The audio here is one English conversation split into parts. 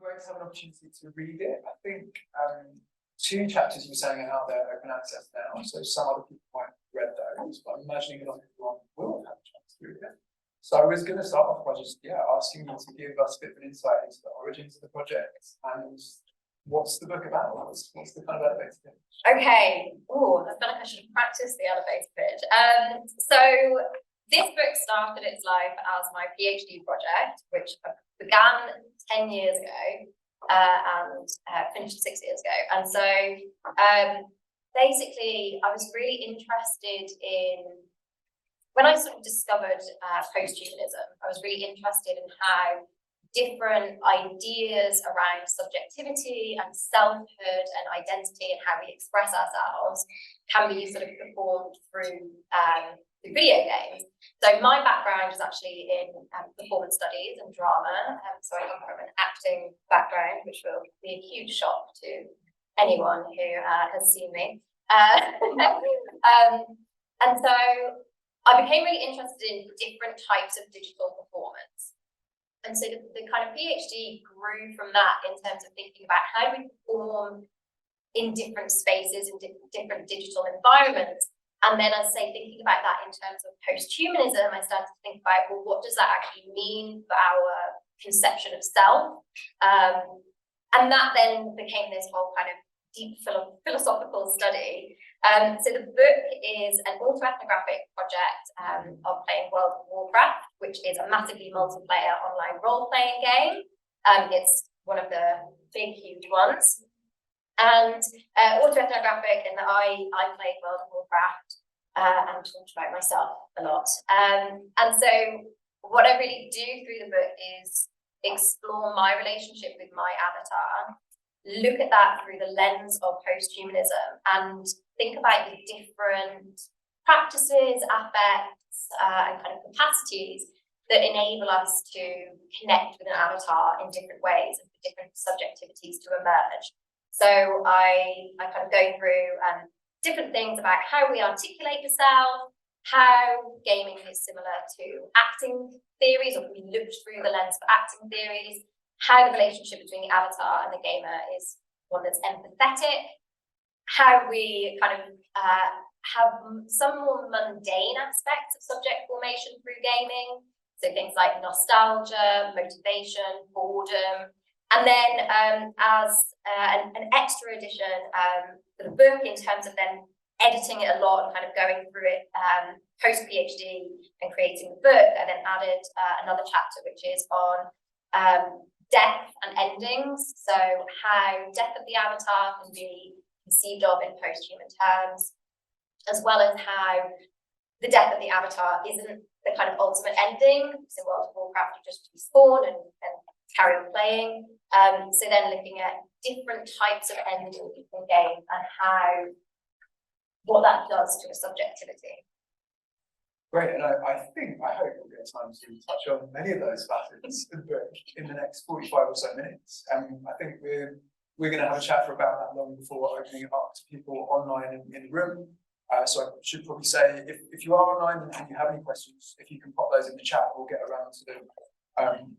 won't have an opportunity to read it. I think 2 chapters you were saying are out there open access now, so some other people might have read those, but I'm imagining not everyone will have a chance to read it. So I was going to start off by just asking you to give us a bit of an insight into the origins of the project and what's the book about? What's the kind of elevator pitch? Okay. Oh, I feel like I should have practiced the elevator pitch. So this book started its life as my PhD project, which began 10 years ago and finished 6 years ago. And so basically, I was really interested in, when I sort of discovered posthumanism, I was really interested in how different ideas around subjectivity and selfhood and identity and how we express ourselves can be sort of performed through video games. So my background is actually in performance studies and drama. So I come from an acting background, which will be a huge shock to anyone who has seen me. And so I became really interested in different types of digital performance. And so the kind of PhD grew from that in terms of thinking about how do we perform in different spaces, in different digital environments. And then, as I say, thinking about that in terms of posthumanism, I started to think about, well, what does that actually mean for our conception of self? And that then became this whole kind of deep philosophical study. So the book is an autoethnographic project of playing World of Warcraft, which is a massively multiplayer online role-playing game. It's one of the big, huge ones. And autoethnographic in that I played World of Warcraft and talked about myself a lot. And so what I really do through the book is explore my relationship with my avatar, look at that through the lens of posthumanism, and think about the different practices, affects, and kind of capacities that enable us to connect with an avatar in different ways and for different subjectivities to emerge. So I kind of go through different things about how we articulate the self, how gaming is similar to acting theories, or we looked through the lens of acting theories, how the relationship between the avatar and the gamer is one that's empathetic, how we kind of have some more mundane aspects of subject formation through gaming, so things like nostalgia, motivation, boredom. And then as an extra addition for the book, in terms of then editing it a lot and kind of going through it post-PhD and creating the book, I then added another chapter which is on death and endings. So how death of the avatar can be conceived of in post-human terms, as well as how the death of the avatar isn't the kind of ultimate ending. So World of Warcraft, you just respawn and carry on playing. So then looking at different types of endings in game and what that does to a subjectivity. Great, and I hope we'll get time to touch on many of those facets of the book in the next 45 or so minutes. I think we're going to have a chat for about that long before opening it up to people online in the room. So I should probably say, if you are online and you have any questions, if you can pop those in the chat, we'll get around to them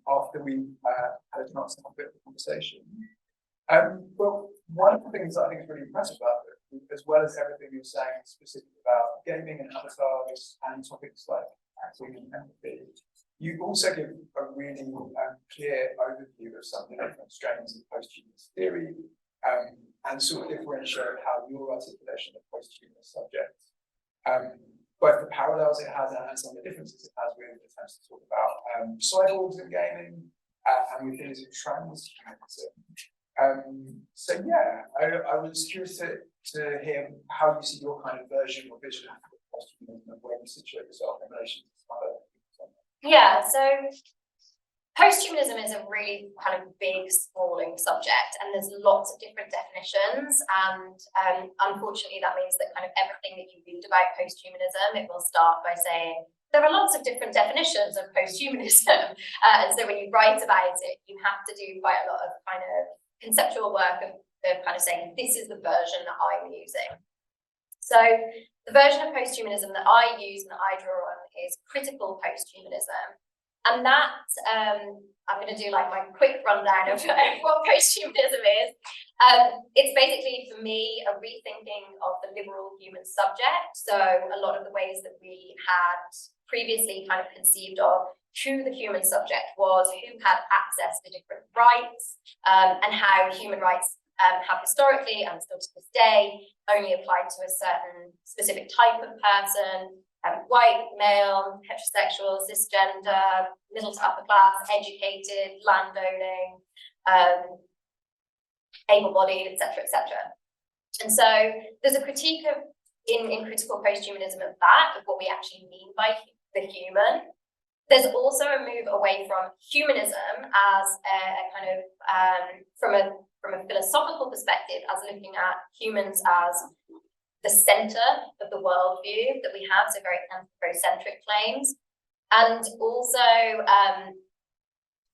after we had a chance to have a bit of a conversation. Well, one of the things that I think is really impressive about it, as well as everything you're saying specifically about gaming and avatars and topics like acting and empathy, you also give a really clear overview of some of the different strains of posthumanist theory and sort of differentiate how your articulation of posthumanist subjects, both the parallels it has and some of the differences it has with attempts to talk about cyborgs in gaming and with things of transhumanism. So yeah, I was curious to hear how you see your kind of version or vision of posthumanism and where you situate yourself in relation to some other things. Yeah, so posthumanism is a really kind of big, sprawling subject, and there's lots of different definitions. And unfortunately, that means that kind of everything that you read about posthumanism, it will start by saying there are lots of different definitions of posthumanism. And so when you write about it, you have to do quite a lot of kind of conceptual work of kind of saying, this is the version that I'm using. So the version of posthumanism that I use and that I draw on is critical posthumanism. And that, I'm going to do like my quick rundown of what posthumanism is. It's basically, for me, a rethinking of the liberal human subject. So a lot of the ways that we had previously kind of conceived of who the human subject was, who had access to different rights, and how human rights have historically and still to this day only applied to a certain specific type of person. White, male, heterosexual, cisgender, middle to upper class, educated, landowning, able-bodied, etc., etc. And so there's a critique of in critical posthumanism of that, of what we actually mean by the human. There's also a move away from humanism as a kind of from a philosophical perspective, as looking at humans as the center of the worldview that we have, so very anthropocentric claims. And also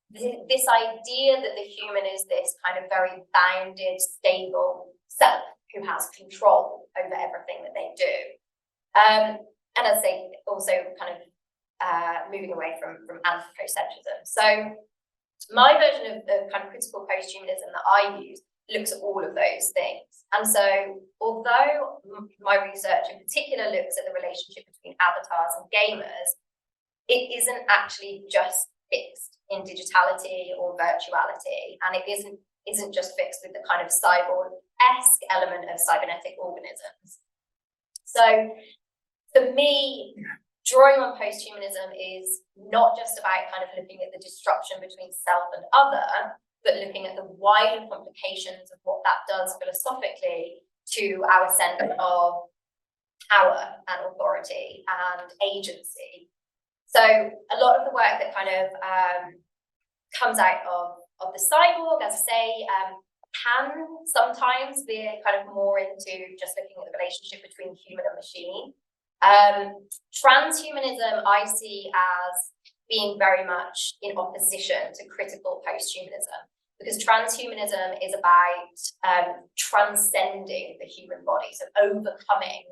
this idea that the human is this kind of very bounded, stable self who has control over everything that they do. And as they also kind of moving away from anthropocentrism. So my version of kind of critical posthumanism that I use looks at all of those things. And so, although my research in particular looks at the relationship between avatars and gamers, it isn't actually just fixed in digitality or virtuality, and it isn't just fixed with the kind of cyborg-esque element of cybernetic organisms. So, for me, drawing on posthumanism is not just about kind of looking at the disruption between self and other, but looking at the wider complications of what that does philosophically to our sense of power and authority and agency. So a lot of the work that kind of comes out of the cyborg, as I say, can sometimes be kind of more into just looking at the relationship between human and machine. Transhumanism I see as being very much in opposition to critical posthumanism, because transhumanism is about transcending the human body, so overcoming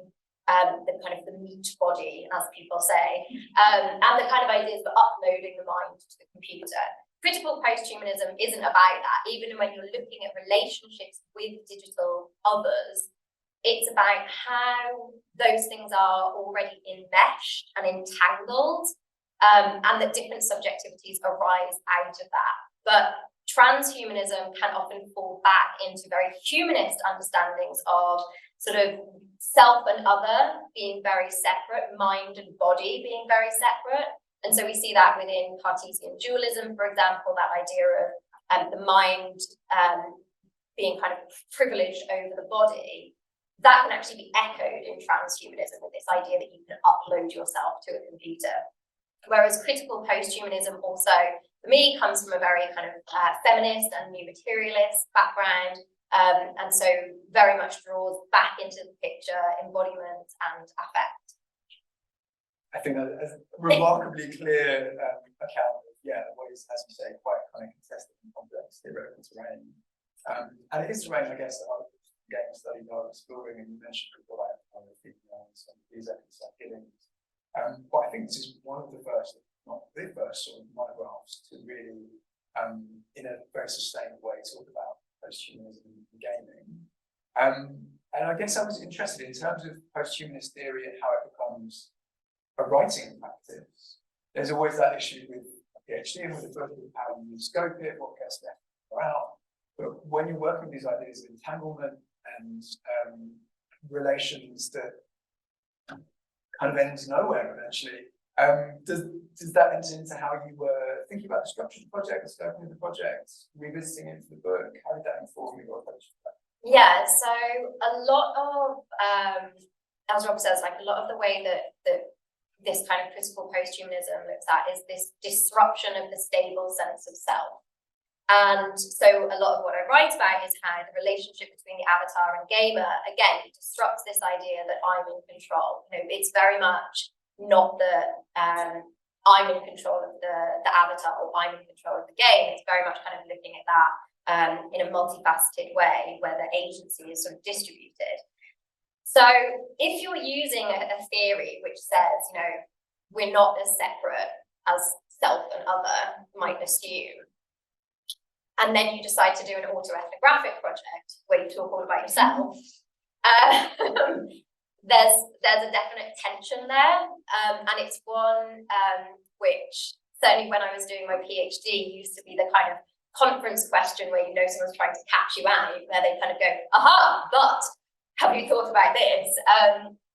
the kind of the meat body, as people say, and the kind of ideas of uploading the mind to the computer. Critical posthumanism isn't about that. Even when you're looking at relationships with digital others, it's about how those things are already enmeshed and entangled, and that different subjectivities arise out of that. But transhumanism can often fall back into very humanist understandings of sort of self and other being very separate, mind and body being very separate. And so we see that within Cartesian dualism, for example, that idea of the mind being kind of privileged over the body. That can actually be echoed in transhumanism with this idea that you can upload yourself to a computer. Whereas critical posthumanism also, for me, comes from a very kind of feminist and new materialist background, and so very much draws back into the picture embodiment and affect. I think a remarkably clear account of, the ways, as you say, quite kind of contested and complex theoretical terrain. And it is terrain, I guess, that other game studies are exploring, and you mentioned people like these episodes like Giddings. But I think this is one of the first, if not the first, sort of monographs to really, in a very sustained way, talk about posthumanism in gaming. And I guess I was interested in terms of posthumanist theory and how it becomes a writing practice. There's always that issue with a PhD and with the book of how you scope it, what gets left or out. But when you're working with these ideas of entanglement and relations that kind of ends nowhere eventually, does that enter into how you were thinking about the structure of the project, the scoping of the project, revisiting it for the book? How did that inform your approach to that? Yeah, so a lot of, as Rob says, like a lot of the way that this kind of critical posthumanism looks at is this disruption of the stable sense of self. And so a lot of what I write about is how the relationship between the avatar and gamer, again, disrupts this idea that I'm in control. You know, it's very much not that I'm in control of the avatar or I'm in control of the game. It's very much kind of looking at that in a multifaceted way where the agency is sort of distributed. So if you're using a theory which says, you know, we're not as separate as self and other might assume. And then you decide to do an autoethnographic project where you talk all about yourself. There's a definite tension there, and it's one which certainly when I was doing my PhD used to be the kind of conference question where you know someone's trying to catch you out, where they kind of go, aha, but have you thought about this?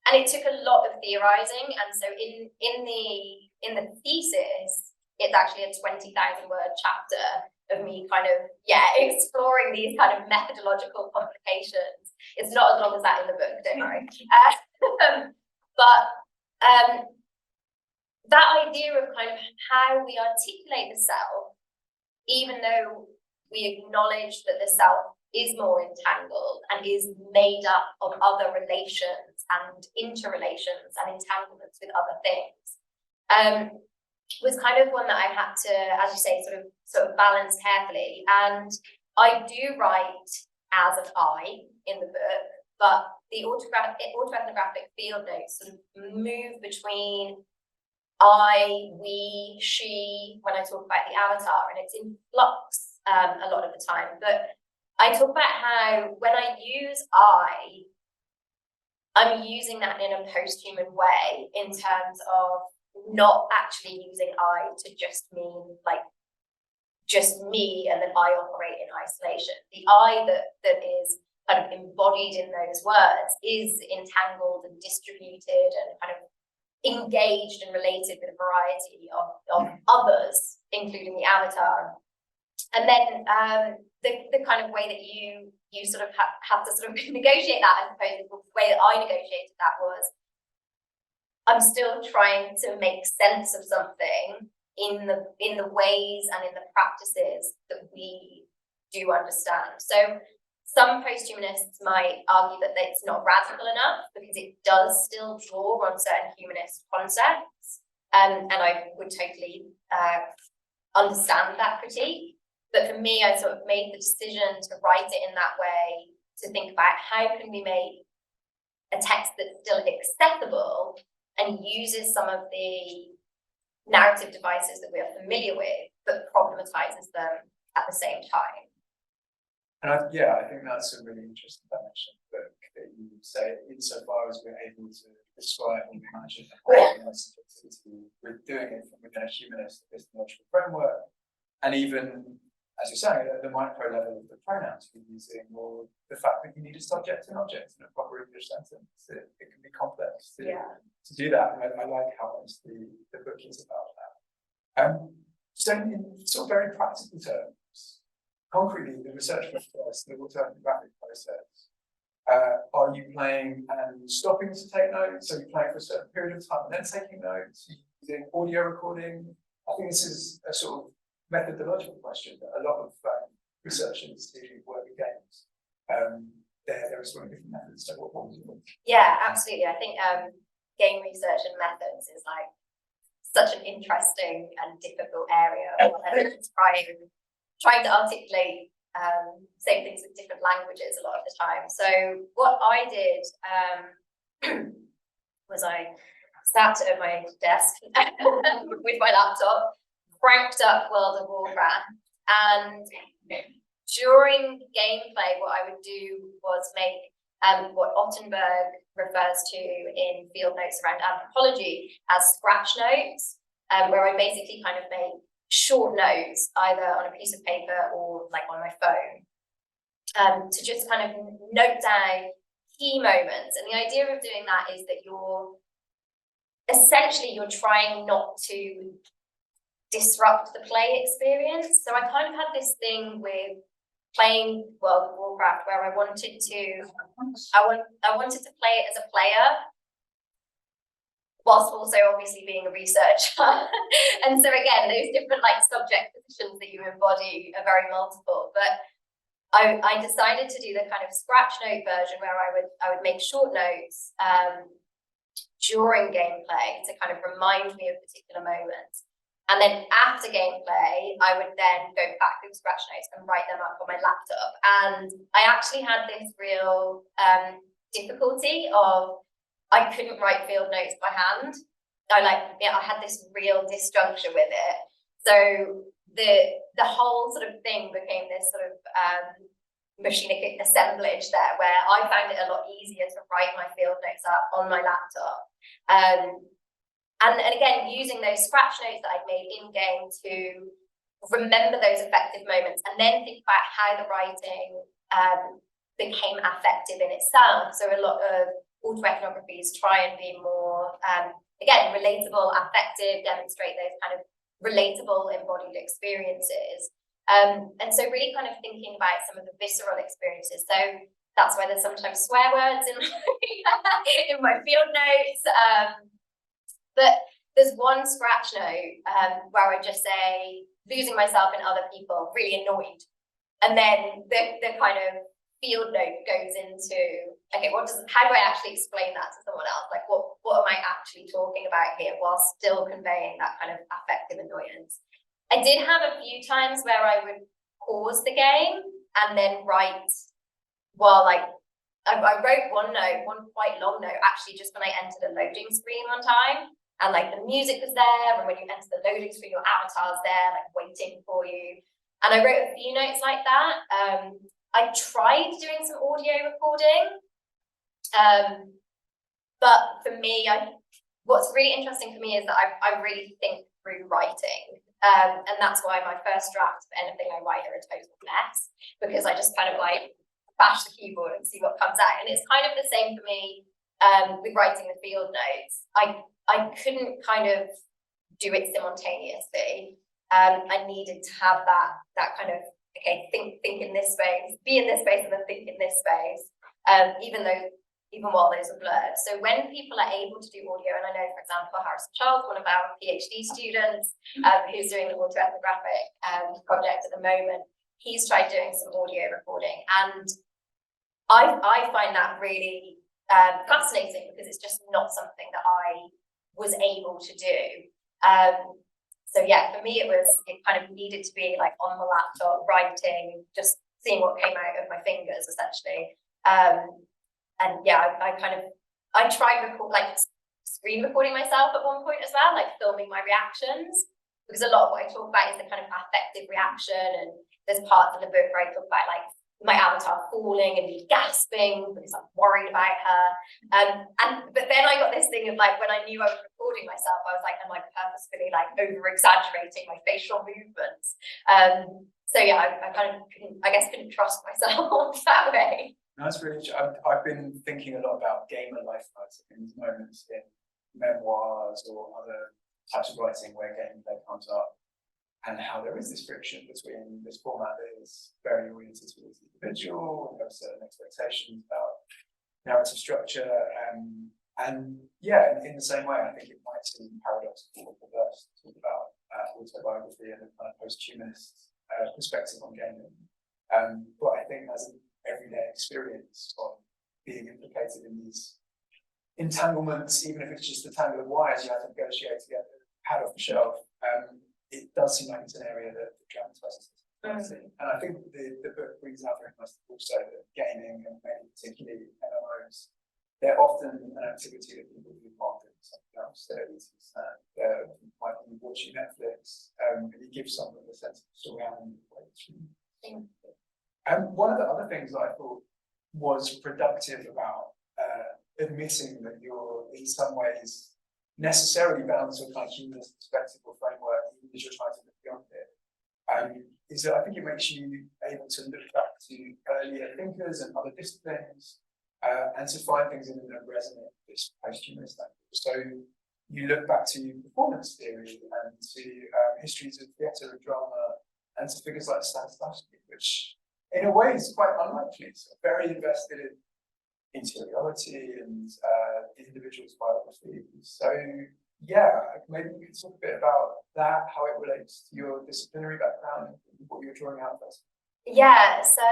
And it took a lot of theorizing, and so in the thesis, it's actually a 20,000 word chapter of me kind of exploring these kind of methodological complications. It's not as long as that in the book, don't worry. But that idea of kind of how we articulate the self, even though we acknowledge that the self is more entangled and is made up of other relations and interrelations and entanglements with other things, was kind of one that I had to, as you say, sort of balance carefully. And I do write as an I in the book, but the autoethnographic field notes sort of move between I, we, she, when I talk about the avatar, and it's in flux a lot of the time. But I talk about how when I use I'm using that in a posthuman way in terms of not actually using I to just mean like just me and then I operate in isolation. The I that is kind of embodied in those words is entangled and distributed and kind of engaged and related with a variety of others, including the avatar. And then the kind of way that you sort of have to sort of negotiate that, I suppose, the way that I negotiated that was I'm still trying to make sense of something in the ways and in the practices that we do understand. So some posthumanists might argue that it's not radical enough because it does still draw on certain humanist concepts, and I would totally understand that critique. But for me, I sort of made the decision to write it in that way, to think about how can we make a text that's still accessible and uses some of the narrative devices that we are familiar with, but problematizes them at the same time. And I think that's a really interesting dimension of the book, that you say, insofar as we're able to describe and imagine subjectivity, we're doing it from within a humanist epistemological framework, and even, as you're saying, at the micro level of the pronouns you're using, or the fact that you need a subject and object in a proper English sentence, it can be complex to do that. And I like how honest the book is about that. So in sort of very practical terms, concretely, the research process, the autoethnographic process, are you playing and stopping to take notes? Are you playing for a certain period of time and then taking notes? Are you using audio recording? I think this is a sort of methodological question that a lot of researchers who work with games, they're exploring different methods. So what would you think? Yeah, absolutely. I think game research and methods is like such an interesting and difficult area. Trying to articulate same things in different languages a lot of the time. So what I did was I sat at my desk with my laptop, cranked up World of Warcraft, and during gameplay, what I would do was make what Ottenberg refers to in field notes around anthropology as scratch notes, where I basically kind of make short notes either on a piece of paper or like on my phone, to just kind of note down key moments. And the idea of doing that is that you're trying not to disrupt the play experience. So I kind of had this thing with playing World of Warcraft where I wanted to play it as a player, whilst also obviously being a researcher. And so again, those different like subject positions that you embody are very multiple. But I decided to do the kind of scratch note version where I would make short notes during gameplay to kind of remind me of particular moments. And then after gameplay, I would then go back through the scratch notes and write them up on my laptop. And I actually had this real difficulty of I couldn't write field notes by hand. I had this real disjuncture with it. So the whole sort of thing became this sort of machinic assemblage there, where I found it a lot easier to write my field notes up on my laptop. And again, using those scratch notes that I'd made in game to remember those effective moments, and then think about how the writing became affective in itself. So a lot of autoethnographies try and be more, again, relatable, affective, demonstrate those kind of relatable embodied experiences. And so really kind of thinking about some of the visceral experiences. So that's why there's sometimes swear words in in my field notes. But there's one scratch note where I just say, losing myself in other people, really annoyed. And then the kind of field note goes into, okay, how do I actually explain that to someone else? Like, what am I actually talking about here, while still conveying that kind of affective annoyance? I did have a few times where I would pause the game and then write while, like, I wrote one quite long note, actually, just when I entered a loading screen one time, and like the music was there, and when you enter the loading screen, your avatar's there, like waiting for you. And I wrote a few notes like that. I tried doing some audio recording, but for me, what's really interesting for me is that I really think through writing. And that's why my first draft of anything I write are a total mess, because I just kind of like bash the keyboard and see what comes out. And it's kind of the same for me with writing the field notes. I couldn't kind of do it simultaneously. I needed to have that kind of, okay, think in this space, be in this space, and then think in this space, even while those are blurred. So when people are able to do audio, and I know, for example, Harrison Charles, one of our PhD students, who's doing the autoethnographic project at the moment, he's tried doing some audio recording, and I find that really fascinating, because it's just not something that I was able to do. So yeah, for me, it kind of needed to be like on the laptop, writing, just seeing what came out of my fingers, essentially. And yeah, I tried screen recording myself at one point as well, like filming my reactions, because a lot of what I talk about is the kind of affective reaction, and there's parts of the book where I talk about like my avatar falling and me gasping because I'm worried about her. But then I got this thing of like, when I knew I was recording myself, I was like, am I purposefully like over exaggerating my facial movements? So yeah, I kind of couldn't trust myself that way. That's really interesting. I've been thinking a lot about gamer life in these moments in memoirs or other types of writing where gameplay comes up, and how there is this friction between this format that is very oriented towards the individual, and there are certain expectations about narrative structure, and yeah, in the same way, I think it might seem paradoxical or perverse to talk about autobiography and a kind of post-humanist perspective on gaming. But I think as an everyday experience of being implicated in these entanglements, even if it's just a tangle of wires you have to negotiate to get the pad off the shelf, it does seem like it's an area that dramatizes this. And I think the book brings out very much also that gaming, and maybe particularly MMOs, they're often an activity that people do market something else. They might be watching Netflix, and you give someone a sense of surrounding. And one of the other things that I thought was productive about admitting that you're in some ways necessarily bound to a kind of humanist perspective or framework, even as you're trying to look beyond it, is that I think it makes you able to look back to earlier thinkers and other disciplines, and to find things in them that resonate with this post-humanist language. So you look back to performance theory and to histories of theatre and drama, and to figures like Stanislavski, which in a way is quite unlikely. So very invested in interiority and the individual's biography. So yeah, maybe we could talk a bit about that, how it relates to your disciplinary background, and what you're drawing out first. Yeah, so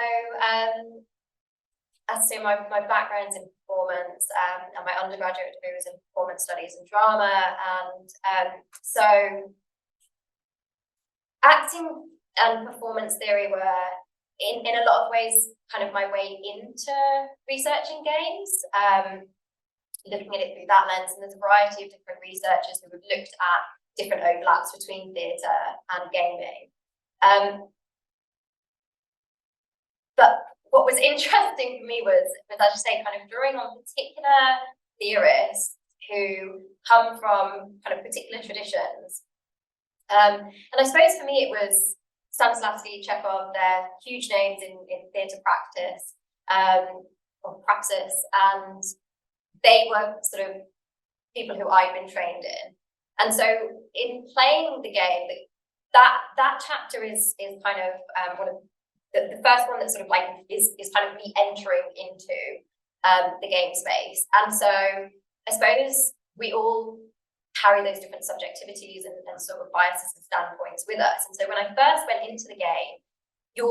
as to my background's in performance, and my undergraduate degree was in performance studies and drama, and so acting and performance theory were in a lot of ways kind of my way into researching games, looking at it through that lens. And there's a variety of different researchers who have looked at different overlaps between theatre and gaming. But what was interesting for me was, as I say, kind of drawing on particular theorists who come from kind of particular traditions. And I suppose for me it was Stanislavski, Chekhov, they're huge names in theatre practice, or praxis, and they were sort of people who I'd been trained in. And so in playing the game, that chapter is kind of one of the first one that sort of like is kind of re-entering into the game space. And so I suppose we all carry those different subjectivities and sort of biases and standpoints with us. And so when I first went into the game, you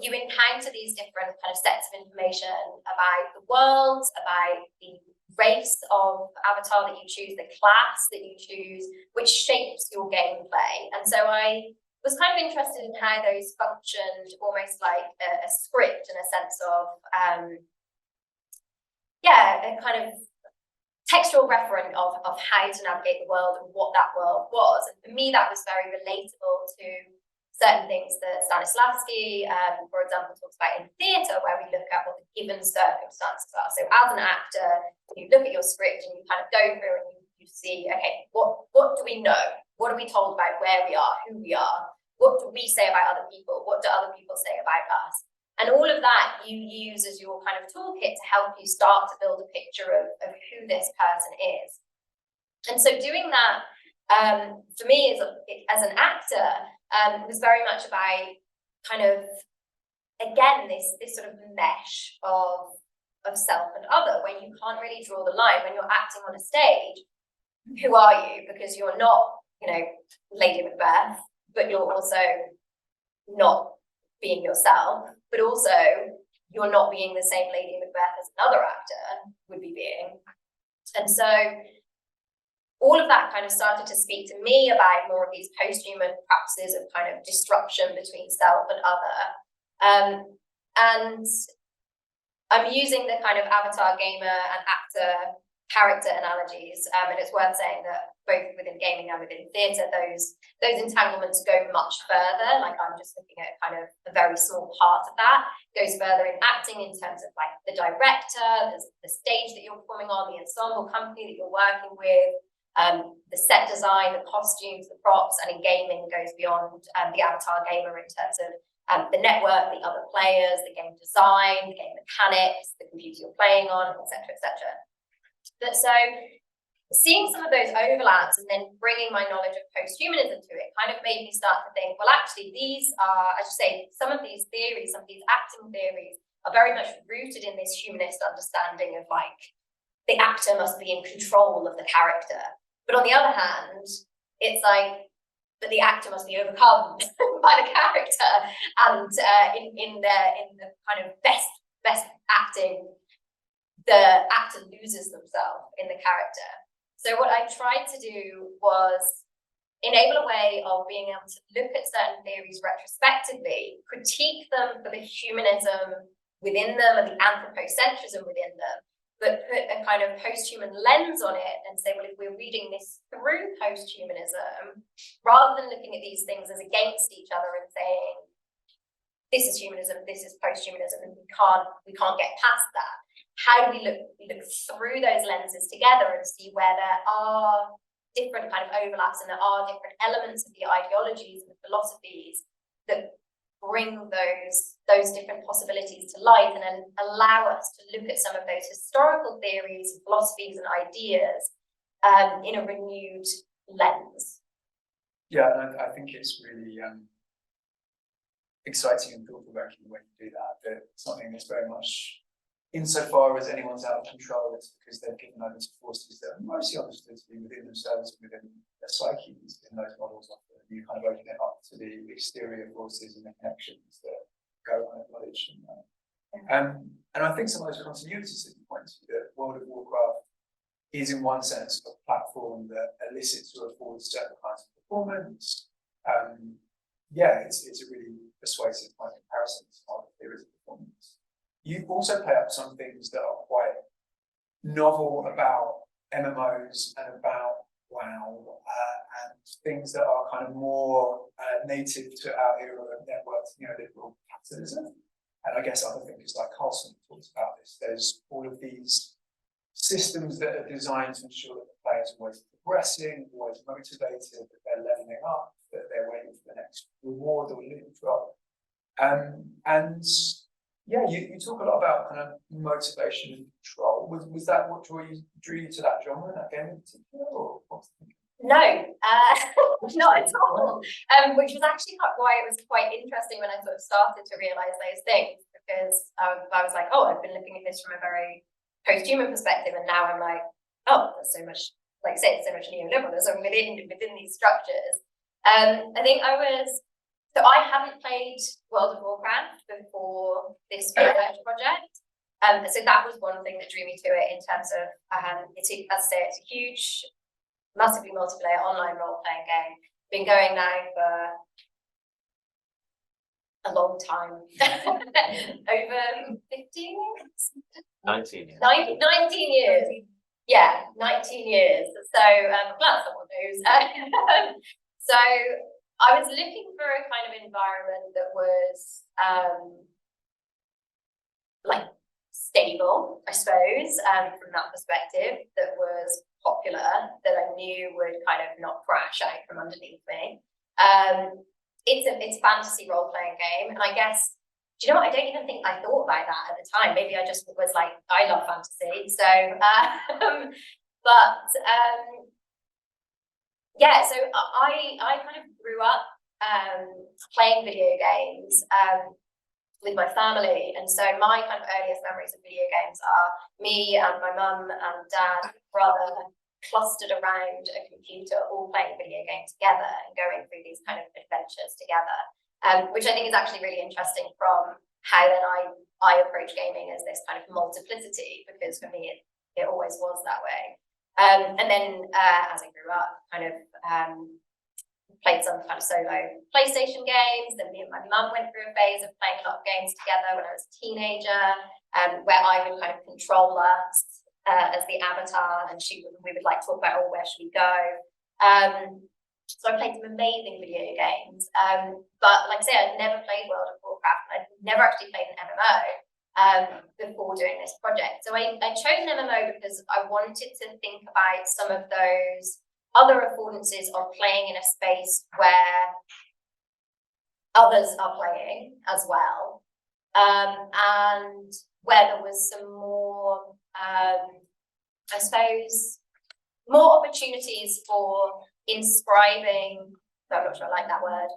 encounter these different kind of sets of information about the world, about the race of avatar that you choose, the class that you choose, which shapes your gameplay. And so I was kind of interested in how those functioned almost like a script in a sense of, a kind of textual referent of how to navigate the world and what that world was. And for me, that was very relatable to certain things that Stanislavski, for example, talks about in theatre, where we look at what the given circumstances are. So as an actor, you look at your script and you kind of go through and you see, okay, what do we know? What are we told about where we are, who we are? What do we say about other people? What do other people say about us? And all of that you use as your kind of toolkit to help you start to build a picture of who this person is. And so doing that, for me as an actor, was very much about kind of, again, this sort of mesh of self and other, where you can't really draw the line. When you're acting on a stage, who are you? Because you're not, Lady Macbeth, but you're also not being yourself, but also you're not being the same Lady Macbeth as another actor would be being. And so all of that kind of started to speak to me about more of these post-human practices of kind of disruption between self and other. And I'm using the kind of avatar, gamer, and actor character analogies, and it's worth saying that both within gaming and within theatre, those entanglements go much further. Like, I'm just looking at kind of a very small part of that. It goes further in acting in terms of like the director, the stage that you're performing on, the ensemble company that you're working with, the set design, the costumes, the props, and in gaming goes beyond the avatar gamer in terms of the network, the other players, the game design, the game mechanics, the computer you're playing on, etc., etc. But so seeing some of those overlaps and then bringing my knowledge of posthumanism to it kind of made me start to think, well, actually, these are, as you say, some of these theories, some of these acting theories are very much rooted in this humanist understanding of like the actor must be in control of the character. But on the other hand, it's like, but the actor must be overcome by the character, and in the kind of best acting, the actor loses themselves in the character. So what I tried to do was enable a way of being able to look at certain theories retrospectively, critique them for the humanism within them and the anthropocentrism within them, but put a kind of post-human lens on it and say, well, if we're reading this through post-humanism, rather than looking at these things as against each other and saying, this is humanism, this is post-humanism, and we can't get past that. How do we look through those lenses together and see where there are different kind of overlaps and there are different elements of the ideologies and the philosophies that bring those different possibilities to life, and then allow us to look at some of those historical theories, philosophies, and ideas in a renewed lens. Yeah, and I think it's really exciting and thought-provoking when you do that. That something that's very much, insofar as anyone's out of control, it's because they've given over to forces that are mostly understood to be within themselves, within their psyches in those models. Often you kind of open it up to the exterior forces and the connections that go unacknowledged. And I think some of those continuities that you point to, that World of Warcraft is in one sense a platform that elicits or affords certain kinds of performance. It's a really persuasive kind of comparison to other theories of performance. You also play up some things that are quite novel about MMOs and about WoW, and things that are kind of more native to our era of networked neoliberal capitalism. And I guess other thinkers like Carlson talked about this. There's all of these systems that are designed to ensure that the players are always progressing, always motivated, that they're leveling up, that they're waiting for the next reward or loot drop. And yeah, you talk a lot about kind of motivation and control. Was that what drew you to that genre, that game in particular, or what's the No, not at all. Which was actually why it was quite interesting when I sort of started to realise those things, because I was like, oh, I've been looking at this from a very post-human perspective, and now I'm like, oh, there's so much, like I say, so much neoliberalism within these structures. I think I hadn't played World of Warcraft before this research project. So that was one thing that drew me to it in terms of, as I say, it's a huge, massively multiplayer online role-playing game. Been going now for a long time. Over 15 years? 19 years. 19 years. Yeah, 19 years. So I'm glad someone knows. So I was looking for a kind of environment that was like stable, I suppose, from that perspective, that was popular, that I knew would kind of not crash out from underneath me. It's a fantasy role-playing game, and I guess, do you know what, I don't even think I thought about that at the time. Maybe I just was like, I love fantasy, so yeah, so I kind of grew up playing video games with my family, and so my kind of earliest memories of video games are me and my mum and dad, brother, clustered around a computer, all playing video games together and going through these kind of adventures together, which I think is actually really interesting from how then I approach gaming as this kind of multiplicity, because for me it always was that way. And then as I grew up, kind of played some kind of solo PlayStation games. Then me and my mum went through a phase of playing a lot of games together when I was a teenager, where I would kind of control us as the avatar, and we would like talk about, oh, where should we go? So I played some amazing video games, but like I say, I'd never played World of Warcraft, and I'd never actually played an MMO before doing this project. So I chose an MMO because I wanted to think about some of those other affordances of playing in a space where others are playing as well, and where there was some more, I suppose, more opportunities for inscribing, I'm not sure I like that word,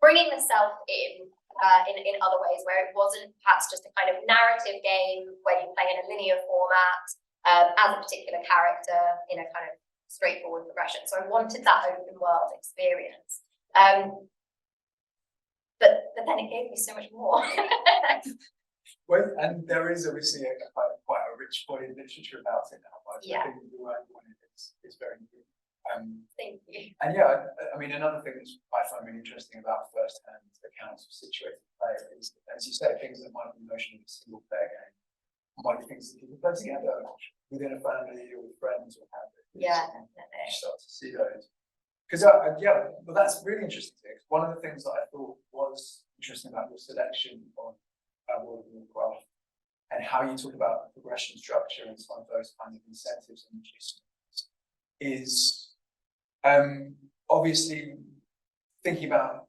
bringing the self in other ways, where it wasn't perhaps just a kind of narrative game where you play in a linear format as a particular character in a kind of straightforward progression. So I wanted that open world experience. But then it gave me so much more. Well, and there is obviously quite a rich body of literature about it now. But Yeah. I think the right one is very good. Thank you. And yeah, I mean, another thing that I find really interesting about first-hand accounts of situated play is, as you say, things that might be notionally a single-player game might be things that people play together within a family or with friends or have it. Yeah, You start to see those. Because yeah, well, that's really interesting. One of the things that I thought was interesting about your selection on World of Warcraft and how you talk about the progression structure and some of those kinds of incentives and inducements is obviously thinking about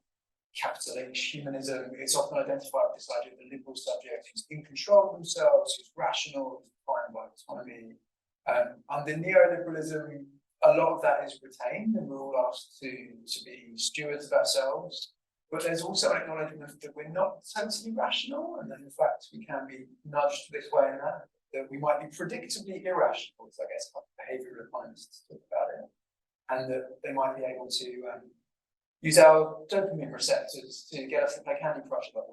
capital H humanism. It's often identified with this idea of the liberal subject who's in control of themselves, who's rational, who's defined by autonomy. Under neoliberalism, a lot of that is retained, and we're all asked to be stewards of ourselves. But there's also an acknowledgement that we're not totally rational, and that in fact we can be nudged this way and that we might be predictably irrational, as I guess behavioural economists talk about it, and that they might be able to use our dopamine receptors to get us to play Candy Crush a lot.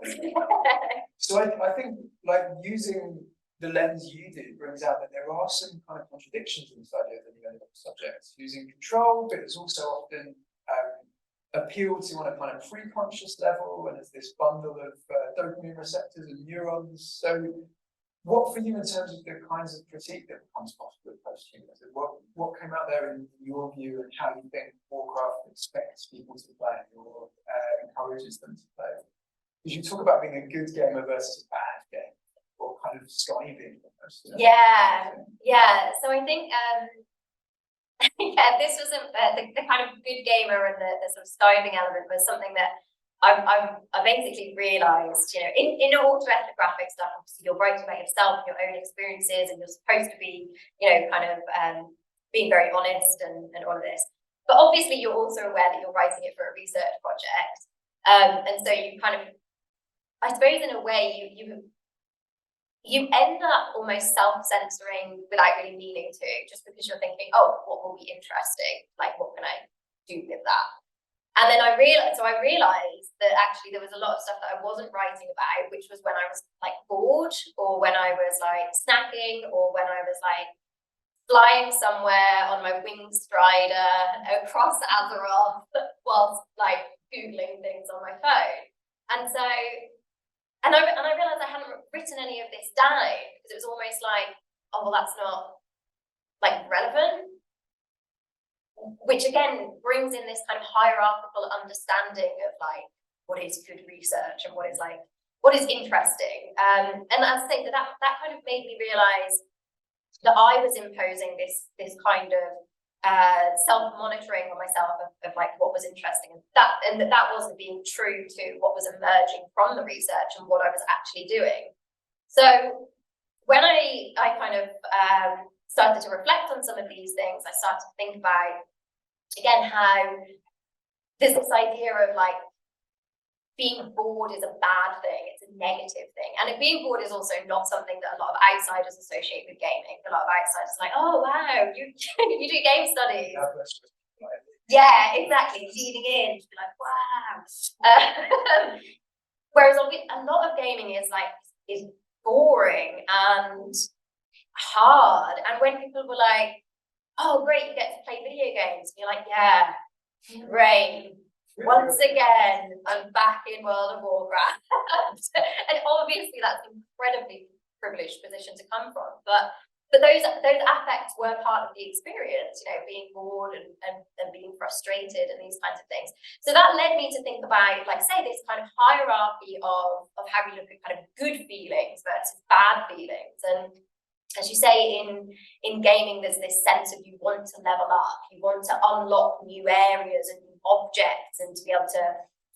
So I think like using the lens you did brings out that there are some kind of contradictions in this idea of the neoliberal subject. Using control, but it's also often appealed to on a kind of pre-conscious level, and it's this bundle of dopamine receptors and neurons. So what for you in terms of the kinds of critique that becomes possible with posthumanism? What came out there in your view, and how you think Warcraft expects people to play or encourages them to play? Because you talk about being a good gamer versus a bad game, or kind of skiving almost. Yeah. So I think yeah, this was the kind of good gamer and the sort of skiving element was something that I basically realised, you know, in all ethnographic stuff, obviously you're writing about yourself, your own experiences, and you're supposed to be, you know, kind of being very honest and all of this. But obviously you're also aware that you're writing it for a research project. And so you kind of, I suppose in a way, you end up almost self-censoring without really meaning to, just because you're thinking, oh, what will be interesting? Like, what can I do with that? And then I realized that actually there was a lot of stuff that I wasn't writing about, which was when I was like bored, or when I was like snacking, or when I was like flying somewhere on my winged strider across Azeroth whilst like Googling things on my phone. And so, and I realized I hadn't written any of this down, because it was almost like, oh, well, that's not like relevant. Which again brings in this kind of hierarchical understanding of like what is good research and what is interesting. And as I say, that kind of made me realize that I was imposing this kind of self-monitoring on myself of like what was interesting, and that wasn't being true to what was emerging from the research and what I was actually doing. So when I kind of started to reflect on some of these things, I started to think about, again, how there's this idea of like being bored is a bad thing, it's a negative thing. And being bored is also not something that a lot of outsiders associate with gaming. A lot of outsiders are like, oh wow, you you do game studies. Yeah, exactly, leaning in to be like, wow. Whereas a lot of gaming is boring and hard. And when people were like, oh great, you get to play video games, and you're like, yeah, great. Once again, I'm back in World of Warcraft. And obviously that's an incredibly privileged position to come from. But those affects were part of the experience, you know, being bored and being frustrated and these kinds of things. So that led me to think about, like, say, this kind of hierarchy of how we look at kind of good feelings versus bad feelings. And as you say, in gaming, there's this sense of you want to level up, you want to unlock new areas and new objects, and to be able to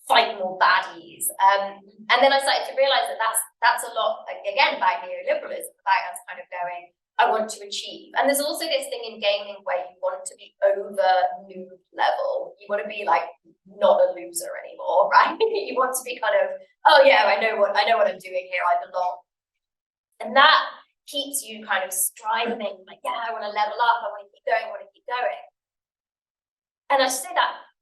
fight more baddies. And then I started to realize that that's a lot, again, about neoliberalism, about us kind of going, I want to achieve. And there's also this thing in gaming where you want to be over noob level. You want to be like not a loser anymore, right? You want to be kind of, oh yeah, I know what I'm doing here, I belong. And that keeps you kind of striving, like, yeah, I want to level up, I want to keep going. And I say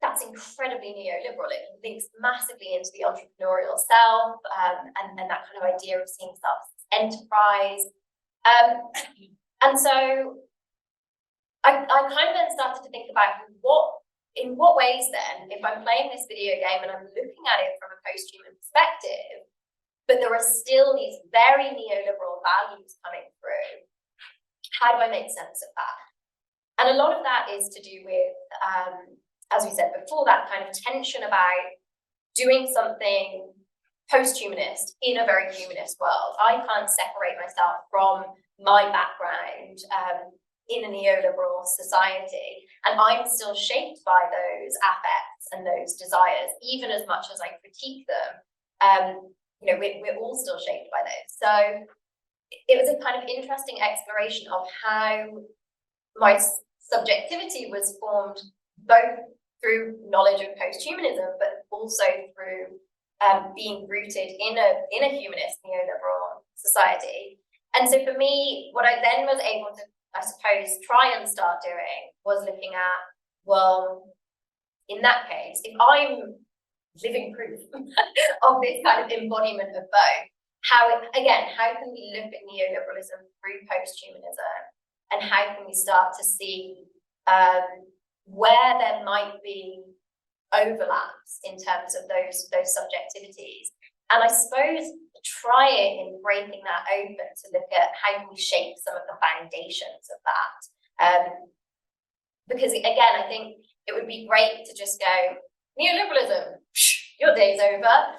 that's incredibly neoliberal. It links massively into the entrepreneurial self, and that kind of idea of seeing self as enterprise. And so I kind of then started to think about in what ways then, if I'm playing this video game and I'm looking at it from a post-human perspective, but there are still these very neoliberal values coming through, how do I make sense of that? And a lot of that is to do with, as we said before, that kind of tension about doing something post-humanist in a very humanist world. I can't separate myself from my background in a neoliberal society, and I'm still shaped by those affects and those desires, even as much as I critique them. You know, we're all still shaped by those. So it was a kind of interesting exploration of how my subjectivity was formed both through knowledge of post-humanism, but also through being rooted in a humanist neoliberal society. And so for me, what I then was able to, I suppose, try and start doing was looking at, well, in that case, if I'm living proof of this kind of embodiment of both, how can we look at neoliberalism through post-humanism, and how can we start to see where there might be overlaps in terms of those subjectivities, and I suppose trying and breaking that open to look at how can we shape some of the foundations of that. Because again, I think it would be great to just go, neoliberalism, your day's over.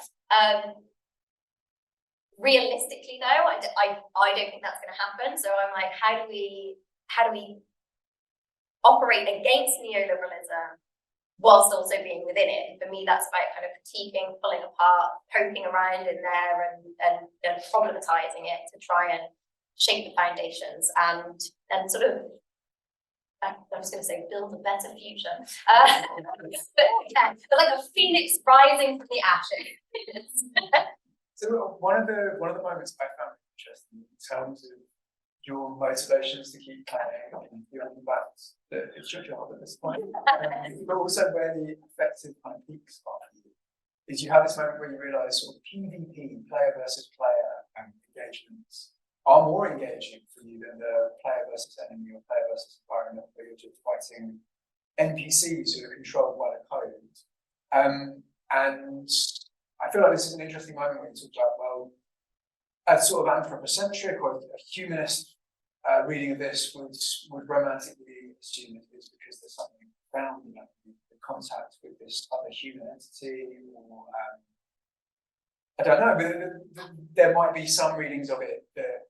Realistically though, I don't think that's going to happen. So I'm like, how do we operate against neoliberalism whilst also being within it? And for me, that's about kind of critiquing, pulling apart, poking around in there and problematizing it to try and shape the foundations and sort of, I was going to say build a better future. But like a phoenix rising from the ashes. So one of the moments I found interesting in terms of your motivations to keep playing and feeling that it's your job at this point, but also where the effective kind of peaks are for you, is you have this moment where you realise sort of PvP, player versus player engagements, are more engaging for you than the player versus enemy or player versus environment, where you're just fighting NPCs who are controlled by the code. And I feel like this is an interesting moment when you talk about, well, a sort of anthropocentric or a humanist reading of this would romantically assume it is because there's something found in the contact with this other human entity, or I don't know, but there might be some readings of it that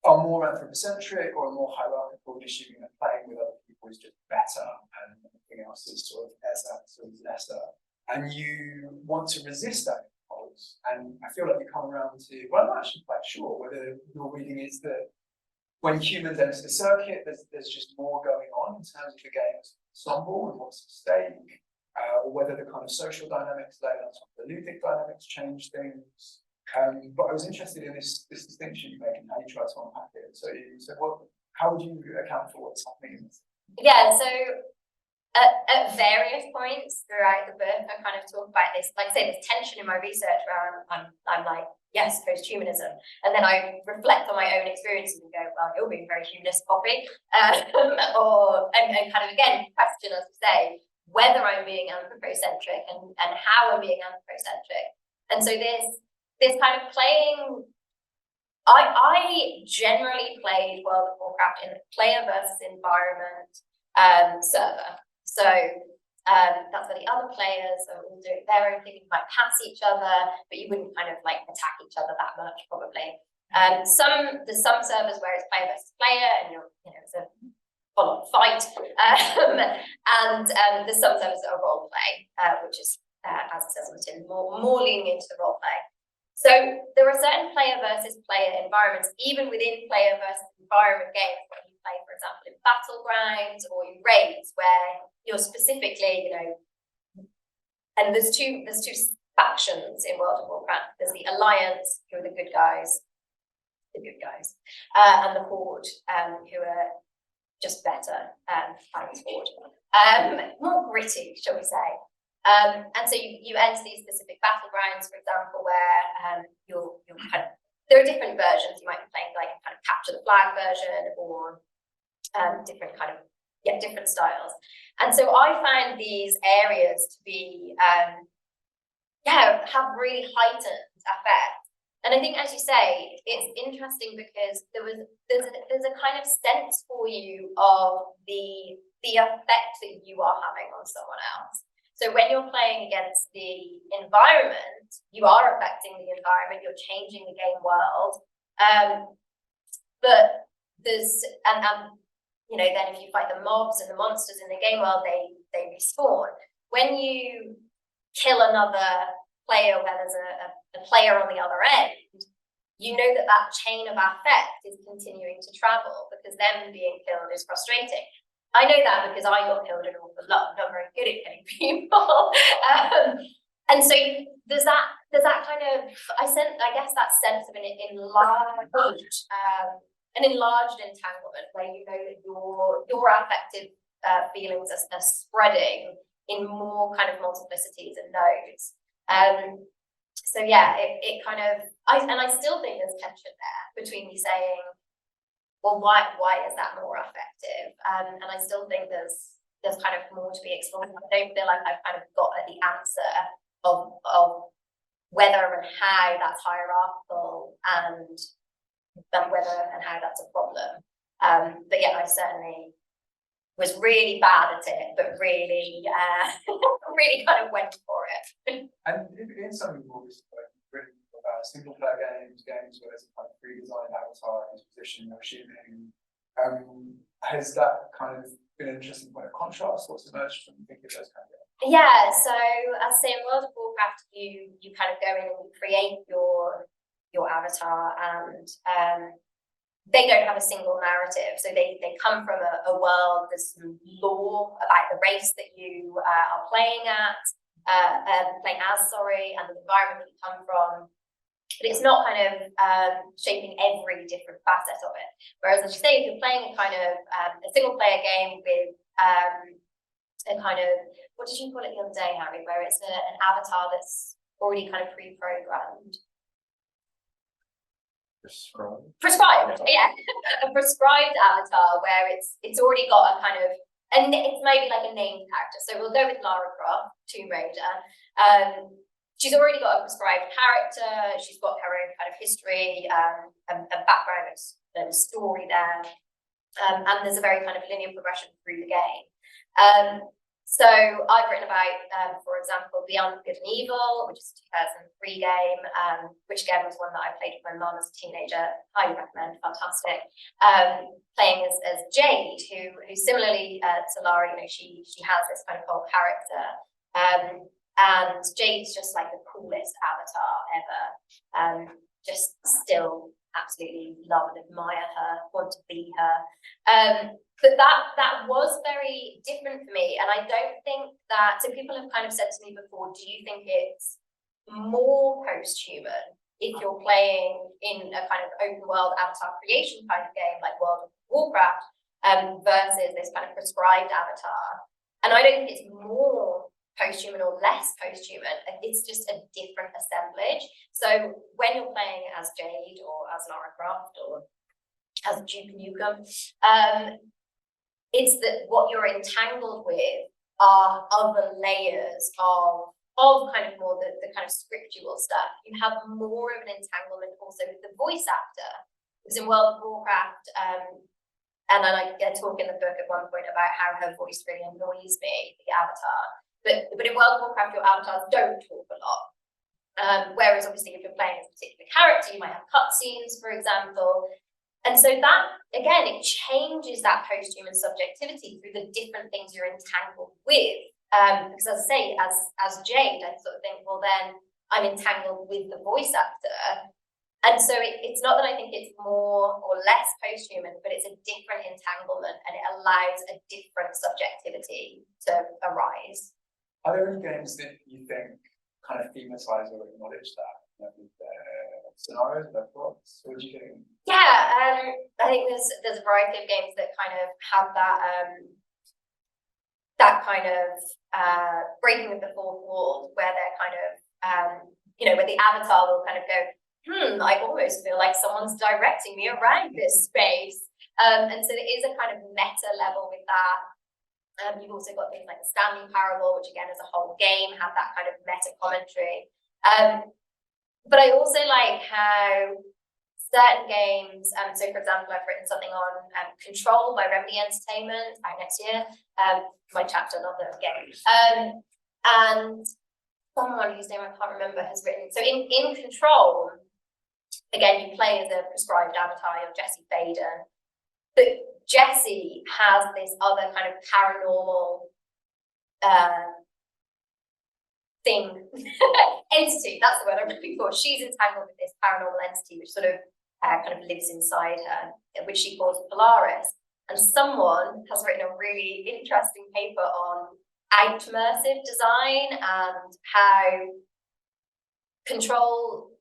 are more anthropocentric or more hierarchical, assuming that playing with other people is just better and everything else is sort of lesser. And you want to resist that impulse. And I feel like you come around to, well, I'm not actually quite sure whether your reading is that when humans enter the circuit, there's just more going on in terms of the game's ensemble and what's at stake, or whether the kind of social dynamics layer on top of the ludic dynamics change things. But I was interested in this distinction you make and how you try to unpack it. So how would you account for what's happening in this? Yeah, so at various points throughout the book, I kind of talk about this, like I say, this tension in my research where I'm like, yes, posthumanism. And then I reflect on my own experiences and go, well, you're being very humanist, Poppy. And kind of, again, question, as I say, whether I'm being anthropocentric and how I'm being anthropocentric. And so this kind of playing, I generally played World of Warcraft in the player versus environment server. So that's where the other players are all doing their own thing. You might pass each other, but you wouldn't kind of like attack each other that much, probably. There's some servers where it's player versus player, and it's a full-on fight. And there's some servers that are role play, which is as it says on the tin, more leaning into the role play. So there are certain player versus player environments, even within player versus environment games, when you play, for example, in battlegrounds or in raids, where you're specifically, and there's two factions in World of Warcraft. There's the Alliance, who are the good guys, and the Horde, who are just better, Horde. More gritty, shall we say. And so you enter these specific battlegrounds, for example, where you're kind of, there are different versions. You might be playing like kind of capture the flag version, or different styles. And so I find these areas to be have really heightened effect. And I think, as you say, it's interesting because there's a kind of sense for you of the effect that you are having on someone else. So when you're playing against the environment, you are affecting the environment, you're changing the game world. But there's, then if you fight the mobs and the monsters in the game world, they respawn. When you kill another player where there's a player on the other end, you know that chain of affect is continuing to travel, because them being killed is frustrating. I know that because I got killed an awful lot. I'm not very good at killing people. And so there's that kind of, I guess that sense of an enlarged entanglement, where you know that your affective feelings are spreading in more kind of multiplicities and nodes. So yeah, it kind of, I still think there's tension there between me saying, well, why is that more effective? And I still think there's kind of more to be explored. I don't feel like I've kind of got at the answer of whether and how that's hierarchical and whether and how that's a problem. But yeah, I certainly was really bad at it, but really, really kind of went for it. And in some of your books, like written about single player games where there's a kind of pre-designed avatar, his position, you're assuming, has that kind of been an interesting point of contrast? What's emerged from thinking of those kind of games? Yeah, so as I say, in World of Warcraft, you kind of go in and you create your avatar, and they don't have a single narrative. So they come from a world, there's some lore about the race that you are playing as, and the environment that you come from. But it's not kind of shaping every different facet of it. Whereas, as you say, if you're playing a kind of a single player game with a kind of, what did you call it the other day, Harry, where it's an avatar that's already kind of pre-programmed? Prescribed, yeah. A prescribed avatar where it's already got a kind of, and it's maybe like a named character. So we'll go with Lara Croft, Tomb Raider. She's already got a prescribed character. She's got her own kind of history, and background and story there. And there's a very kind of linear progression through the game. So I've written about, for example, Beyond Good and Evil, which is a 2003 game, which again was one that I played with my mum as a teenager. Highly recommend, fantastic. Playing as Jade, who similarly to Lara, she has this kind of whole character. And Jade's just like the coolest avatar ever. Just still absolutely love and admire her, want to be her. But that was very different for me. And I don't think that, so people have kind of said to me before, do you think it's more post-human if you're playing in a kind of open world avatar creation kind of game like World of Warcraft versus this kind of prescribed avatar? And I don't think it's more post-human or less post-human, it's just a different assemblage. So when you're playing as Jade or as Lara Croft or as Duke Nukem, it's that what you're entangled with are other layers of kind of more the kind of scriptural stuff. You have more of an entanglement also with the voice actor. Because in World of Warcraft, and then I talk in the book at one point about how her voice really annoys me, the avatar. But in World of Warcraft, your avatars don't talk a lot. Whereas obviously if you're playing as a particular character, you might have cutscenes, for example. And so that, again, it changes that post-human subjectivity through the different things you're entangled with. Because as I say, as Jade, I sort of think, well, then I'm entangled with the voice actor. And so it's not that I think it's more or less post-human, but it's a different entanglement and it allows a different subjectivity to arise. Are there any games that you think kind of thematize or acknowledge that? Like with scenarios, their plots? What do you think? Yeah, I think there's a variety of games that kind of have that kind of breaking of the fourth wall, where they're kind of where the avatar will kind of go, I almost feel like someone's directing me around this space. And so there is a kind of meta level with that. You've also got things like the Stanley Parable, which again as a whole game have that kind of meta commentary. But I also like how certain games, so for example, I've written something on Control by Remedy Entertainment out next year, my chapter, not the game. And someone whose name I can't remember has written, so in Control, again, you play as a prescribed avatar of Jesse Faden, but Jessie has this other kind of paranormal entity, that's the word I'm looking for. She's entangled with this paranormal entity which sort of kind of lives inside her, which she calls Polaris. And someone has written a really interesting paper on out-immersive design and how Control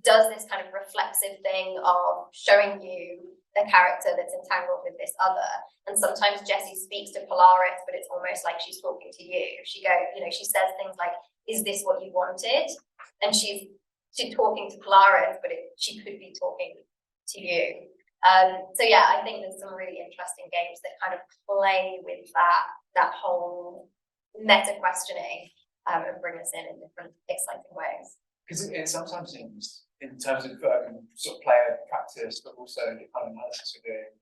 does this kind of reflexive thing of showing you a character that's entangled with this other. And sometimes Jessie speaks to Polaris, but it's almost like she's talking to you. She says things like, is this what you wanted? And she's talking to Polaris, but she could be talking to you. So yeah, I think there's some really interesting games that kind of play with that whole meta questioning and bring us in different exciting ways. Because it sometimes seems, in terms of sort of player practice, but also the kind of analysis we're doing,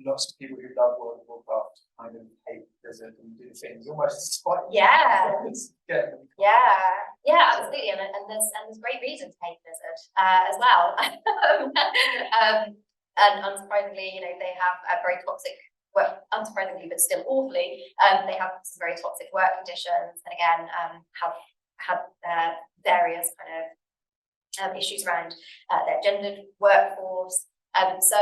lots of people who love World of Warcraft kind of hate Blizzard and do things almost despite. Yeah. Yeah. Absolutely, and there's great reason to hate Blizzard as well. And unsurprisingly, you know, they have a very toxic, well, unsurprisingly, but still awfully, they have some very toxic work conditions, and again, have had various kind of issues around their gendered workforce. So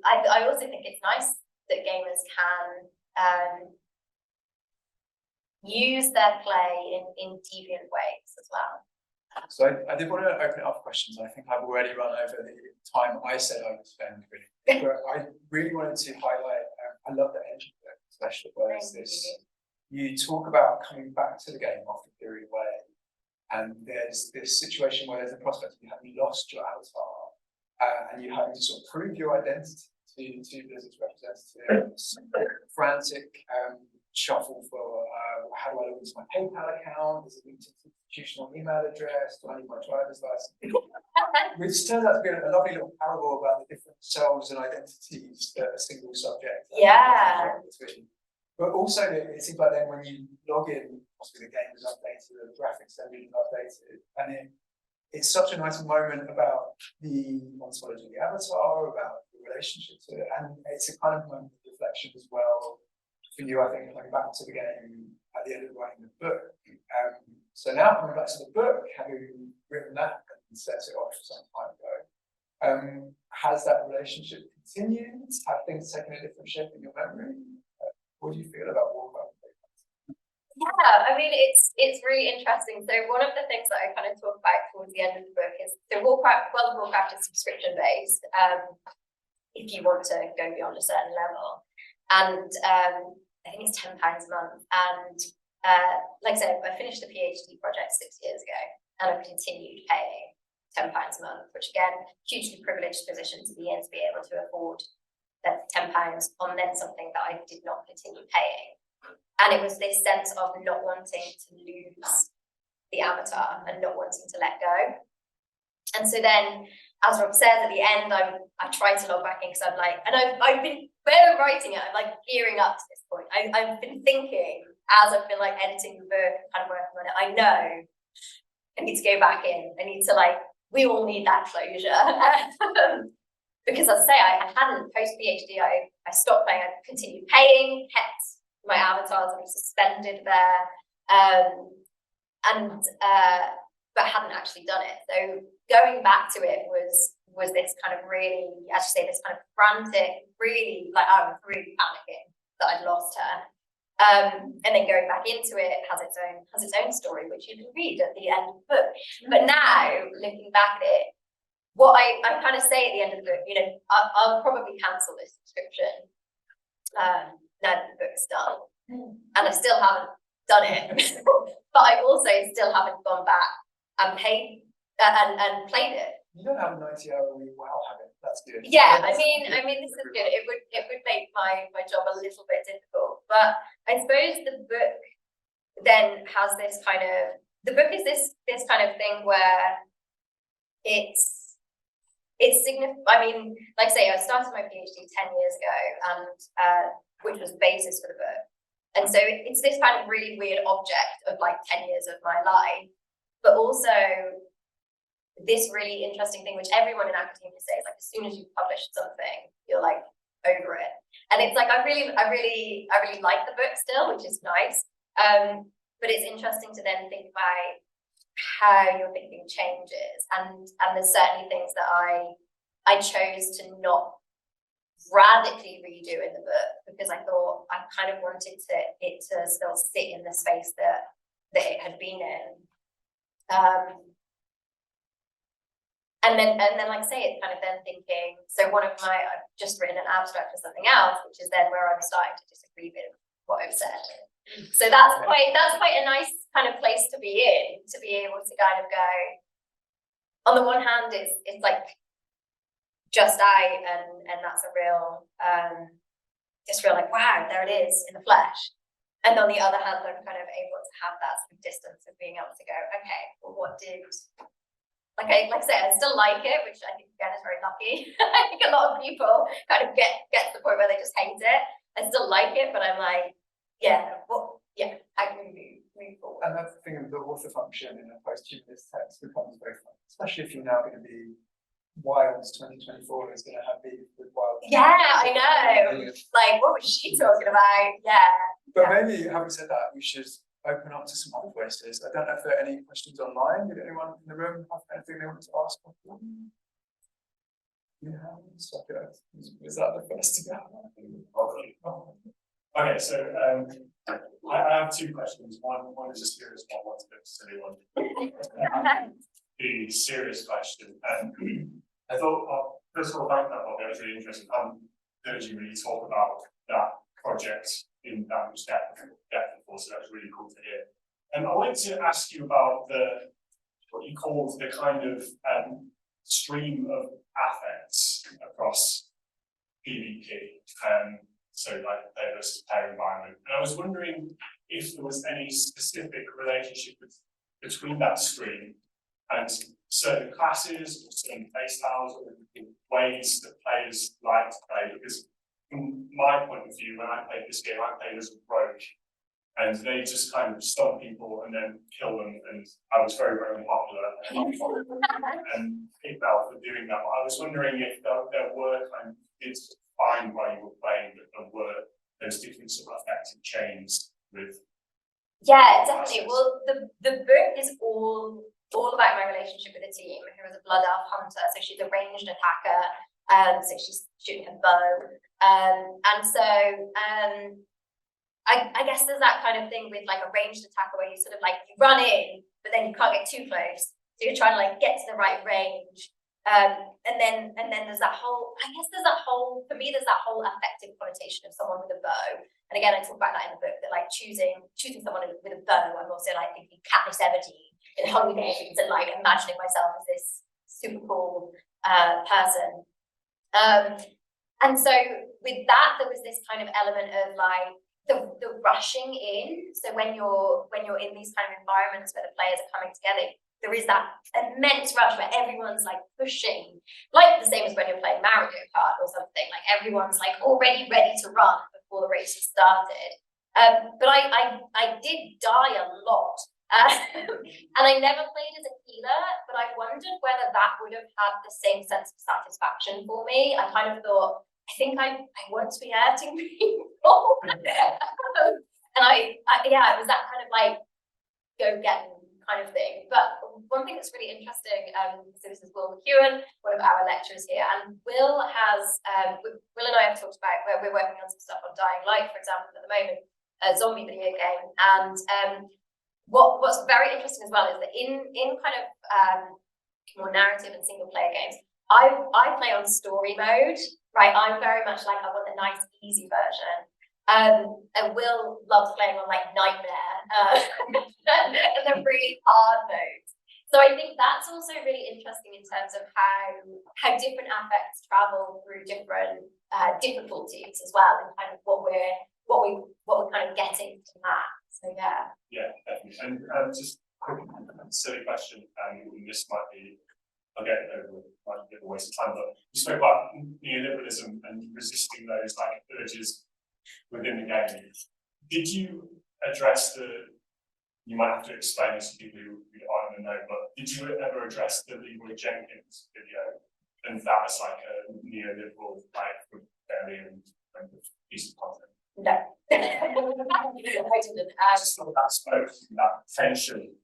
I also think it's nice that gamers can use their play in deviant ways as well. So I did want to open it up for questions. I think I've already run over the time I said I would spend really. But I really wanted to highlight, I love the engine book, especially where it's this, you talk about coming back to the game after a period away, and there's this situation where there's a prospect of you having lost your avatar, and you having to sort of prove your identity to Blizzard's representatives, frantic shuffle for how do I log into my PayPal account? Is it linked to institutional email address? Do I need my driver's license? Which turns out to be a lovely little parable about the different selves and identities that a single subject between. But also, it seems like then when you log in, possibly the game is updated, the graphics are being updated, and it's such a nice moment about the ontology of the avatar, about the relationship to it, and it's a kind of moment of reflection as well. For you, I think, coming back to the game at the end of writing the book. So now coming back to the book, having written that and set it off some time ago, has that relationship continued? Have things taken a different shape in your memory? What do you feel about Warcraft? Yeah, I mean, it's really interesting. So one of the things that I kind of talk about towards the end of the book is, so Warcraft, World of Warcraft is subscription based, if you want to go beyond a certain level. And I think it's £10 a month. And like I said, I finished the PhD project 6 years ago, and I've continued paying £10 a month, which again, hugely privileged position to be in, to be able to afford that £10 on then something that I did not continue paying. And it was this sense of not wanting to lose the avatar and not wanting to let go. And so then, as Rob says, at the end, I tried to log back in because I'm like, and I've been, when I'm writing it, I'm like gearing up to this point. I've been thinking, as I've been like editing the book, kind of working on it, I know I need to go back in. I need to we all need that closure. Because as I say, I hadn't, post-PhD, I stopped paying, I continued paying, kept my avatars were suspended there, but hadn't actually done it. So going back to it was this kind of really, as you say, this kind of frantic, really, I was really panicking that I'd lost her. And then going back into it has its own story, which you can read at the end of the book. But now, looking back at it, what I kind of say at the end of the book, you know, I'll probably cancel this subscription now that the book's done. And I still haven't done it. But I also still haven't gone back and paid and played it. You don't have a 90-hour week WoW habit. That's good. Yeah, I mean, this is good. It would make my job a little bit difficult. But I suppose the book then has this kind of, the book is this kind of thing where it's significant. I mean, like I say, I started my PhD 10 years ago, and which was the basis for the book. And so it's this kind of really weird object of 10 years of my life, but also this really interesting thing, which everyone in academia says, as soon as you've published something, you're over it. And it's I really like the book still, which is nice. But it's interesting to then think about how your thinking changes. And there's certainly things that I chose to not radically redo in the book, because I thought I kind of wanted it to still sit in the space that it had been in. And then like I say, it's kind of then thinking, so I've just written an abstract for something else, which is then where I'm starting to disagree with what I've said. So that's quite a nice kind of place to be in, to be able to kind of go, on the one hand, it's just out, and that's a real, just real wow, there it is in the flesh. And on the other hand, I'm kind of able to have that sort of distance of being able to go, okay, well, what did, like I say, I still like it, which I think again is very lucky. I think a lot of people kind of get to the point where they just hate it. I still like it, but I'm like, how can we move forward? And that's the thing of the author function in a post-humanist text becomes very fun, especially if you're now going to be Wilde's 2024 is going to have beef with Wilde. Yeah, I know. Like, what was she talking about? Yeah. But maybe, having said that, we should open up to some other voices. I don't know if there are any questions online. Did anyone in the room have anything they wanted to ask? Yeah, is that the first to go? Okay, so I have two questions. One is a serious one, one's a bit of a silly one. The serious question. I thought, first of all, thank that, Bobby. It was really interesting. I haven't heard you really talk about that project in that much depth before, so that's really cool to hear. And I wanted to ask you about what you called the kind of stream of affects across PvP. So like player versus player environment. And I was wondering if there was any specific relationship between that stream and certain classes or certain play styles or ways that players like to play. Because from my point of view, when I played this game, I played as a rogue, and they just kind of stomp people and then kill them. And I was very, very unpopular and kicked out for doing that. But I was wondering if there were kind of it's fine while you were playing, but there were those different sort of effective chains with. Yeah, definitely. Well, the book is all about my relationship with the team, who is a blood elf hunter. So she's a ranged attacker. So she's shooting a bow. And so I guess there's that kind of thing with like a ranged attacker where you sort of like you run in, but then you can't get too close. So you're trying to like get to the right range. And then there's that whole, for me, there's that whole affective connotation of someone with a bow. And again, I talk about that in the book, that like choosing someone with a bow, I'm also like thinking Katniss Everdeen in Hunger Games and like imagining myself as this super cool person. And so with that, there was this kind of element of like the rushing in. So when you're in these kind of environments where the players are coming together, there is that immense rush where everyone's like pushing, like the same as when you're playing Mario Kart or something. Like everyone's like already ready to run before the race has started. But I did die a lot, and I never played as a healer. But I wondered whether that would have had the same sense of satisfaction for me. I kind of thought, I think I want to be hurting people, and it was that kind of like go get them kind of thing. But one thing that's really interesting, so this is Will McEwen, one of our lecturers here, and Will has, Will and I have talked about where we're working on some stuff on Dying Light, for example, at the moment, a zombie video game. And what's very interesting as well is that in kind of more narrative and single player games, I play on story mode, right? I'm very much like, I want the nice, easy version. And Will loves playing on like Nightmare and the really hard modes. So I think that's also really interesting in terms of how different affects travel through different difficulties as well, and kind of what we're kind of getting from that. So yeah. Yeah, definitely. And just quick silly question, and this might be, I'll get it over, might be a waste of time, but you spoke about neoliberalism and resisting those like urges within the game. Did you address you might have to explain this to people who aren't going to know, but did you ever address the Leroy Jenkins video and that as like a neoliberal like rebellion kind of piece of content? No. I just thought that spoke to that tension.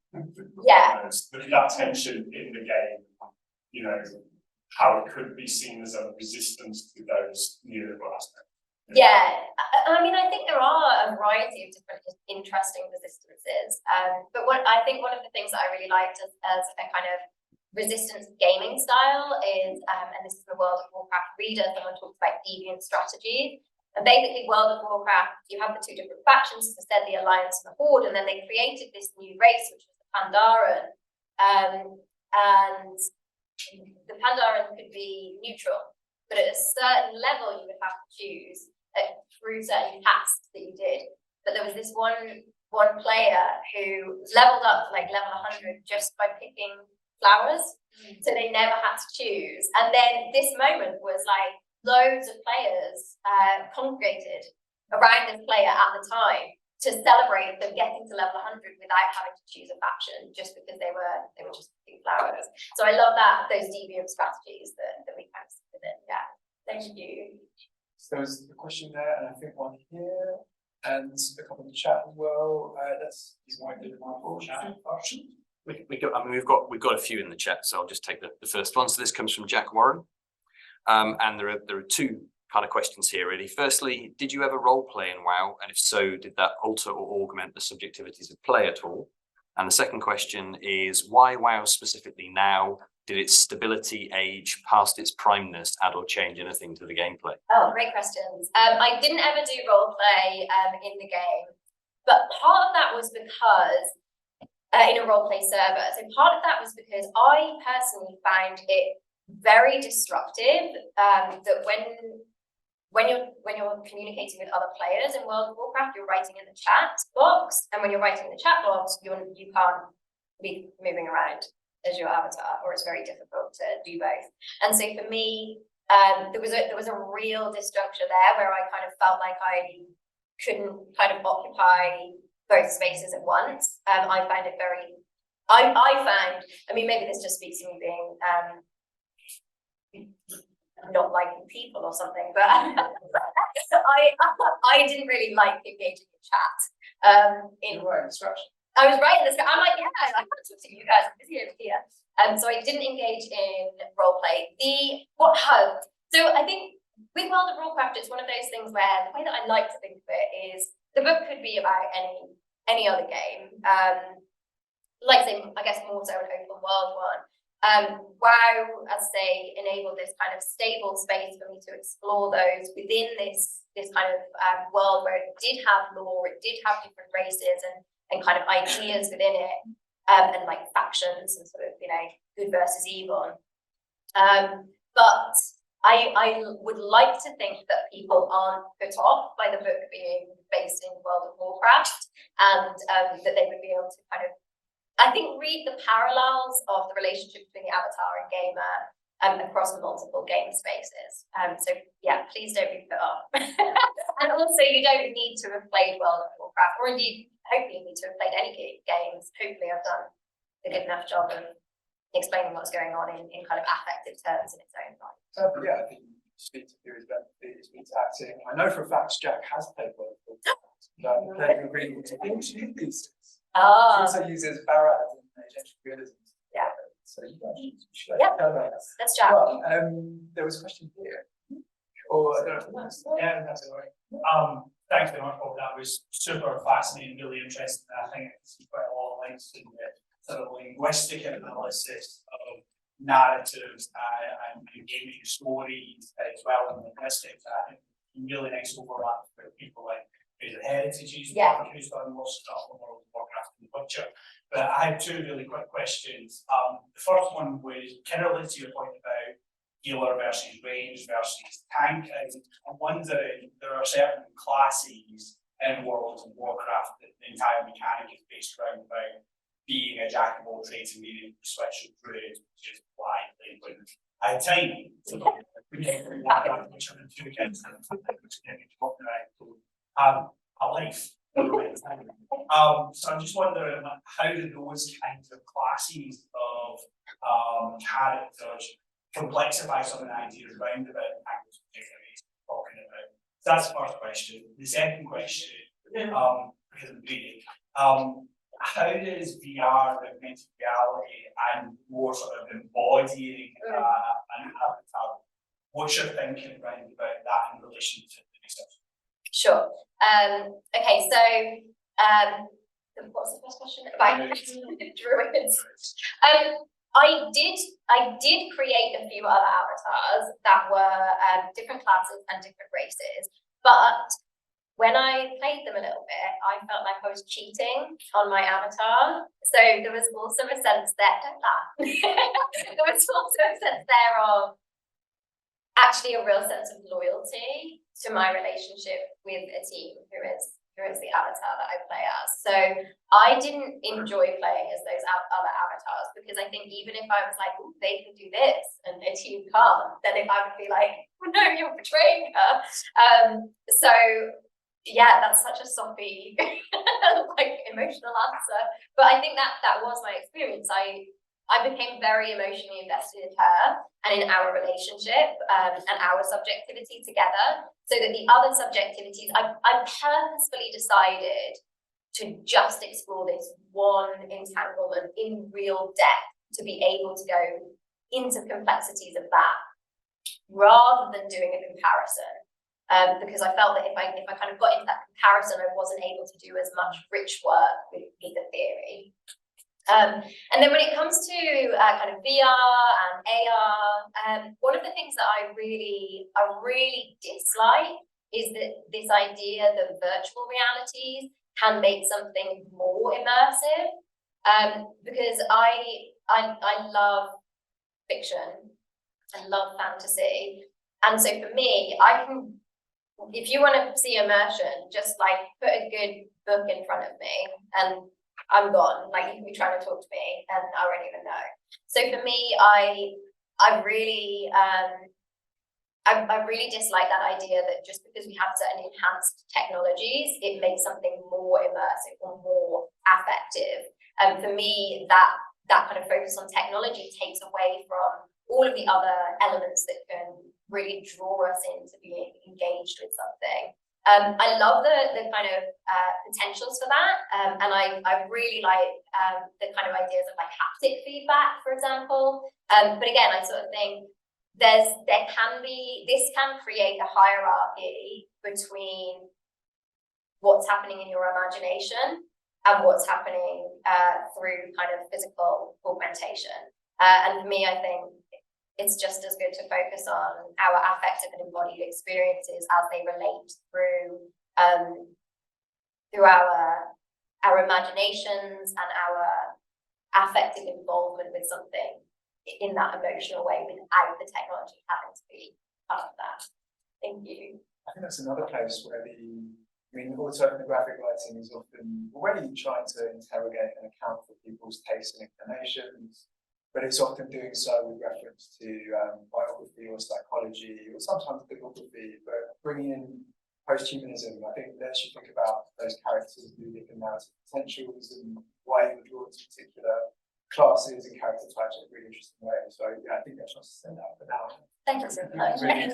Yeah. That tension in the game, you know, how it could be seen as a resistance to those neoliberal aspects. Yeah, I mean, I think there are a variety of different interesting resistances. But I think one of the things that I really liked as a kind of resistance gaming style is, and this is the World of Warcraft reader, someone talks about deviant strategies. And basically, World of Warcraft, you have the two different factions, instead the Alliance and the Horde, and then they created this new race, which was the Pandaren. And the Pandaren could be neutral, but at a certain level, you would have to choose through certain tasks that you did. But there was this one player who leveled up to like level 100 just by picking flowers. So they never had to choose. And then this moment was like loads of players congregated around this player at the time to celebrate them getting to level 100 without having to choose a faction, just because they were just picking flowers. So I love those deviant strategies that we kind of see with it. Yeah, thank you. So there was a question there, and I think one here, and a couple in the chat as well. He's more into the chat version. We've got a few in the chat, so I'll just take the first one. So this comes from Jack Warren, and there are two kind of questions here really. Firstly, did you ever role play in WoW, and if so, did that alter or augment the subjectivities of play at all? And the second question is, why WoW specifically now? Did its stability, age, past its primeness add or change anything to the gameplay? Oh, great questions. I didn't ever do role play in the game, but part of that was because in a role play server. So part of that was because I personally found it very disruptive that when you're communicating with other players in World of Warcraft, you're writing in the chat box, and when you're writing in the chat box, you can't be moving around as your avatar, or it's very difficult to do both. And so for me, there was a real disjuncture there where I kind of felt like I couldn't kind of occupy both spaces at once. I found it very. I mean, maybe this just speaks to me being not liking people or something, but I didn't really like engaging in chat. I was writing this. I'm like, yeah, I can't talk to you guys. I'm busy over here. So I didn't engage in role play. So I think with World of Warcraft, it's one of those things where the way that I like to think of it is the book could be about any other game. Like say, I guess more so an open world one. WoW, as I say, enabled this kind of stable space for me to explore those within this kind of world where it did have lore, it did have different races and kind of ideas within it, and like factions and sort of, good versus evil. But I would like to think that people aren't put off by the book being based in World of Warcraft, and that they would be able to kind of, I think, read the parallels of the relationship between the avatar and gamer across multiple game spaces. So yeah, please don't be put off. And also, you don't need to have played World of Warcraft, or indeed, hopefully you need to have played any games. Hopefully I've done a good enough job of explaining what's going on in kind of affective terms in its own right. Yeah, I think you speak to theories about you speak to acting. I know for a fact Jack has played World of Warcraft. Playing agreement to things she uses. She also uses Barad in agentic realism. Yeah. So you should tell her. That's Jack. Well, there was a question here. Or I don't know. Yeah, that's all right. Thanks very much, Bob. That was super fascinating, really interesting. I think I can see quite a lot of links in the sort of linguistic analysis of narratives and gaming stories as well in linguistics. I think really nice overlap with people like Heritage's work, who's done lots of stuff on World of Warcraft and Witcher. But I had two really quick questions. The first one was kind of related to your point about healer versus range versus tank. I'm wondering, there are certain classes in World of Warcraft that the entire mechanic is based around about being a jack of all trades and being able to switch your druid, which is blindly when I had time. So which are the two kids and a life. So I'm just wondering, how do those kinds of classes of characters complexify some of the ideas around about Entangled Subjectivities talking about? So that's the first question. The second question, because I'm reading, how does VR, augmented reality, and more sort of embodying an avatar, what's your thinking around about that in relation to the research? Sure. Okay, so what was the first question? About druids. I did create a few other avatars that were different classes and different races, but when I played them a little bit, I felt like I was cheating on my avatar. So there was also a sense there, don't laugh. There was also a sense there of actually a real sense of loyalty to my relationship with a team who is the avatar that I play as. So I didn't enjoy playing as those other avatars, because I think even if I was like, "Ooh, they can do this and a team can't," then if I would be like, "Oh, no, you're betraying her." So yeah, that's such a soppy, like emotional answer. But I think that was my experience. I became very emotionally invested in her and in our relationship and our subjectivity together, so that the other subjectivities, I purposefully decided to just explore this one entanglement in real depth, to be able to go into complexities of that, rather than doing a comparison. Because I felt that if I kind of got into that comparison, I wasn't able to do as much rich work with the theory. And then when it comes to kind of VR and AR, one of the things that I really dislike is that this idea that virtual realities can make something more immersive, because I love fiction, I love fantasy, and so for me, if you want to see immersion, just like put a good book in front of me and I'm gone. Like, you can be trying to talk to me and I won't even know. So for me, I really dislike that idea that just because we have certain enhanced technologies, it makes something more immersive or more affective. And for me, that kind of focus on technology takes away from all of the other elements that can really draw us into being engaged with something. I love the kind of potentials for that, and I really like the kind of ideas of like haptic feedback, for example. But again, I sort of think this can create a hierarchy between what's happening in your imagination and what's happening through kind of physical augmentation. And for me, I think it's just as good to focus on our affective and embodied experiences as they relate through our imaginations and our affective involvement with something in that emotional way, without the technology having to be part of that. Thank you. I think that's another place where orthographic writing is often already trying to interrogate and account for people's tastes and inclinations, but it's often doing so with reference to biography or psychology, or sometimes bibliography, but bringing in posthumanism, I think, lets you think about those characters with different narrative potentials and why you would draw to particular classes and character types in a really interesting way. So yeah, I think that's just to send that for now. Thank you so much. Thank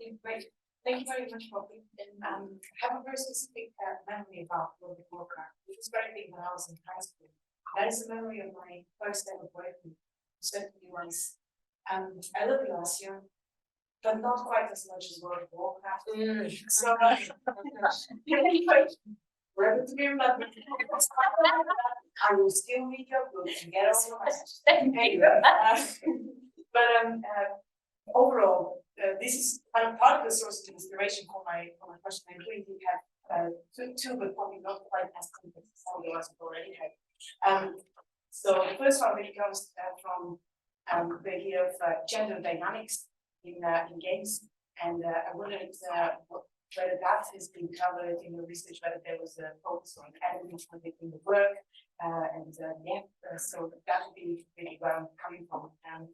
you. Great. Thank you very much, Poppy. I have a very specific memory about World of Warcraft, which was very big when I was in high school. That is a memory of my first ever boyfriend, who certainly was a little bit last year, but not quite as much as World of Warcraft. So, whether to be remembered, I will still read your book and get all the messages. But overall, this is kind of part of the source of inspiration for my question. I really do have two, but probably not quite as complex as some of the ones I've already had. So the first one really comes from the idea of gender dynamics in games, and I wondered whether that has been covered in your research, whether there was a focus on evidence in the work, so that would be really where I'm coming from, and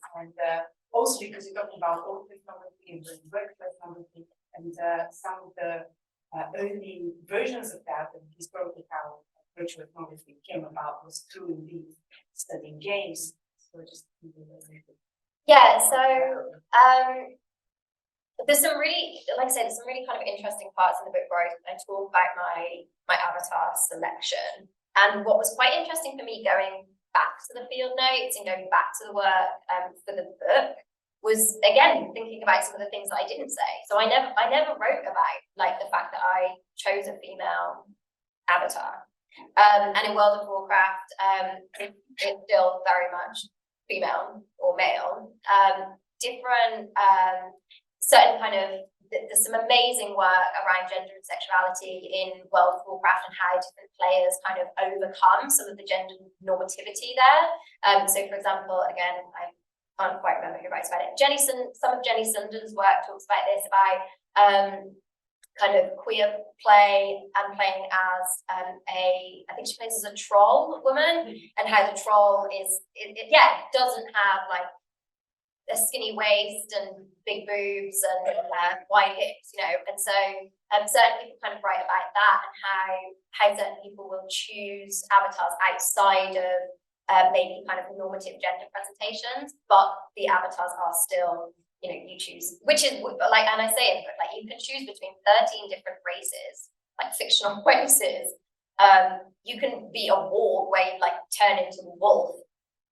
also because you're talking about old technology and work technology, and some of the early versions of that, and historically how virtual technology came about was through indeed studying games. So just yeah, so there's some really, like I said, there's some really kind of interesting parts in the book where I talk about my avatar selection. And what was quite interesting for me going back to the field notes and going back to the work for the book was, again, thinking about some of the things that I didn't say. So I never wrote about like the fact that I chose a female avatar. And in World of Warcraft, it's still very much female or male. Different, certain kind of, there's some amazing work around gender and sexuality in World of Warcraft and how different players kind of overcome some of the gender normativity there. So for example, again, I can't quite remember who writes about it. Some of Jenny Sunden's work talks about this, about kind of queer play and playing as I think she plays as a troll woman, and how the troll is, it doesn't have like a skinny waist and big boobs and wide hips, and so certain people kind of write about that and how certain people will choose avatars outside of maybe kind of normative gender presentations, but the avatars are still, you choose, which is like, and I say it, but like you can choose between 13 different races, like fictional races. You can be a warg where you like turn into a wolf,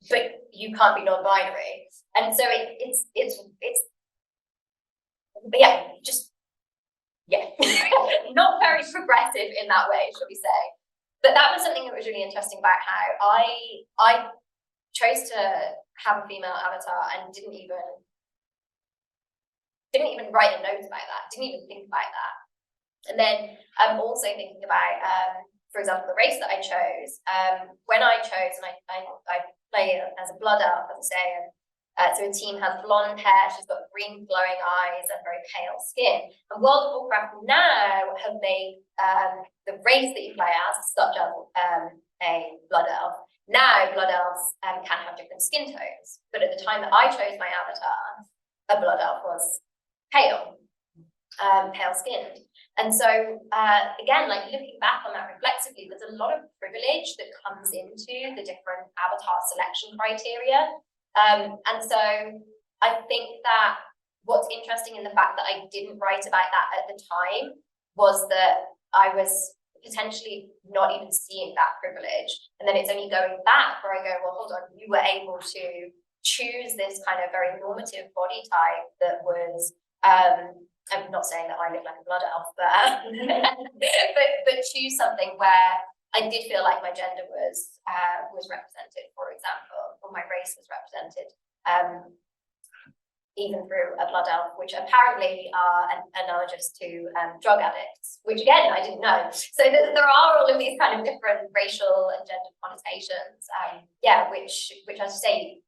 but you can't be non-binary, and so it's not very progressive in that way, should we say? But that was something that was really interesting about how I chose to have a female avatar and didn't even write a note about that, didn't even think about that. And then I'm also thinking about, for example, the race that I chose. When I chose, and I play as a blood elf, as I say, and so a team has blonde hair, she's got green glowing eyes and very pale skin. And World of Warcraft now have made the race that you play as, such as a blood elf. Now blood elves can have different skin tones, but at the time that I chose my avatar, a blood elf was pale skinned. And so again, like looking back on that reflexively, there's a lot of privilege that comes into the different avatar selection criteria. And so I think that what's interesting in the fact that I didn't write about that at the time was that I was potentially not even seeing that privilege. And then it's only going back where I go, well, hold on, you were able to choose this kind of very normative body type that was, I'm not saying that I look like a blood elf, but but choose something where I did feel like my gender was represented, for example, or my race was represented, even through a blood elf, which apparently are analogous to drug addicts, which again I didn't know. So there are all of these kind of different racial and gender connotations, which I say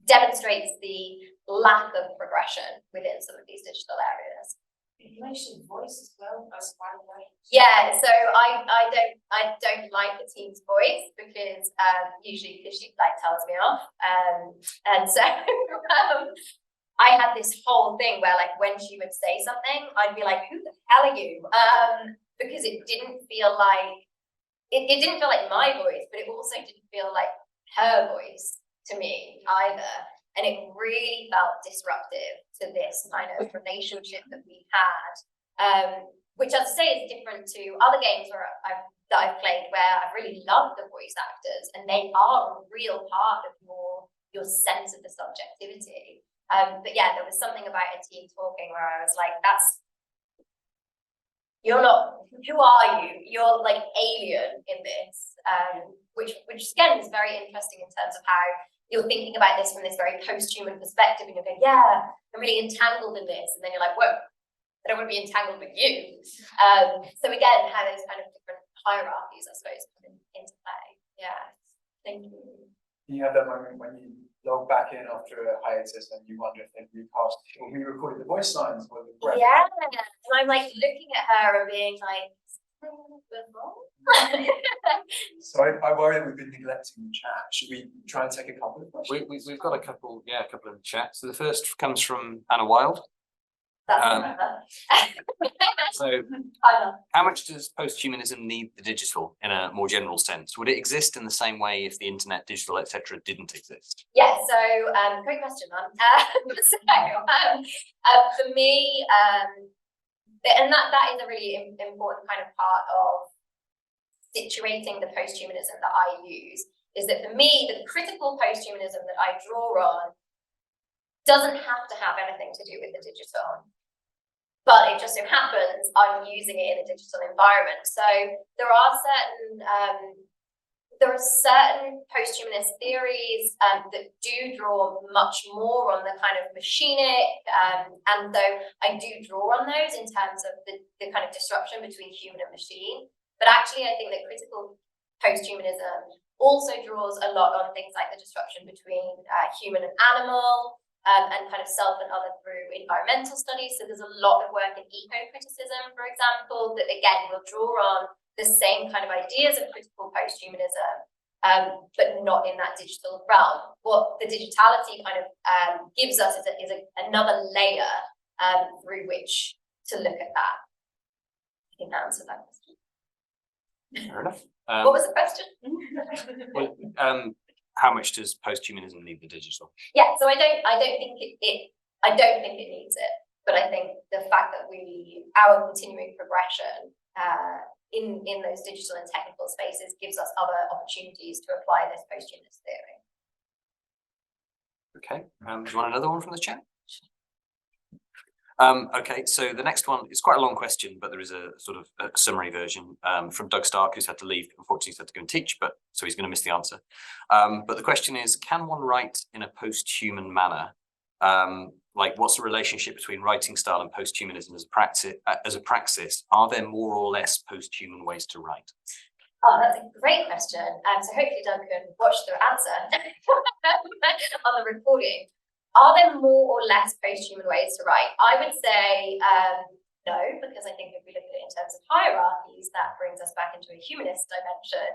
demonstrates the lack of progression within some of these digital areas. You mentioned voice as well as part of that. Yeah, so I don't like the team's voice because usually because she like tells me off, and so I had this whole thing where like when she would say something, I'd be like, "Who the hell are you?" Because it didn't feel like it didn't feel like my voice, but it also didn't feel like her voice to me either. And it really felt disruptive to this kind of relationship that we had, which, as I say, is different to other games that I've played where I've really loved the voice actors and they are a real part of your sense of the subjectivity. But yeah, there was something about a team talking where I was like, you're not, who are you? You're like alien in this, which again is very interesting in terms of how you're thinking about this from this very post-human perspective, and you're going, yeah, I'm really entangled in this, and then you're like, whoa, I don't want to be entangled with you. So again, how those kind of different hierarchies, I suppose, come into play. Yeah, thank you. You have that moment when you log back in after a hiatus and you wonder if they've recast or re-recorded the voice lines or the breath. Yeah, and I'm like looking at her and being like, So I worry that we've been neglecting the chat. Should we try and take a couple of questions? We've got a couple in the chat. So the first comes from Anna Wilde. That's So how much does posthumanism need the digital in a more general sense? Would it exist in the same way if the internet, digital, etc. didn't exist? Yeah, so great question, man. For me, and that is a really important kind of part of situating the posthumanism that I use, is that for me, the critical posthumanism that I draw on doesn't have to have anything to do with the digital. But it just so happens I'm using it in a digital environment. So there are certain posthumanist theories that do draw much more on the kind of machinic, and so I do draw on those in terms of the kind of disruption between human and machine. But actually, I think that critical posthumanism also draws a lot on things like the disruption between human and animal, and kind of self and other through environmental studies. So there's a lot of work in eco-criticism, for example, that again will draw on the same kind of ideas of critical posthumanism, but not in that digital realm. What the digitality kind of gives us is another layer through which to look at that. I think that answered that question. Fair enough. What was the question? Well, how much does posthumanism need the digital? Yeah, so I don't think it needs it, but I think the fact that our continuing progression in those digital and technical spaces gives us other opportunities to apply this posthumanist theory. Okay, do you want another one from the chat? Okay, so the next one is quite a long question, but there is a sort of a summary version from Doug Stark, who's had to leave. Unfortunately, he's had to go and teach, but so he's going to miss the answer. But the question is, can one write in a post-human manner? Like, what's the relationship between writing style and posthumanism as a praxis? Are there more or less post-human ways to write? Oh, that's a great question. So hopefully Doug can watch the answer on the recording. Are there more or less post-human ways to write? I would say no, because I think if we look at it in terms of hierarchies, that brings us back into a humanist dimension.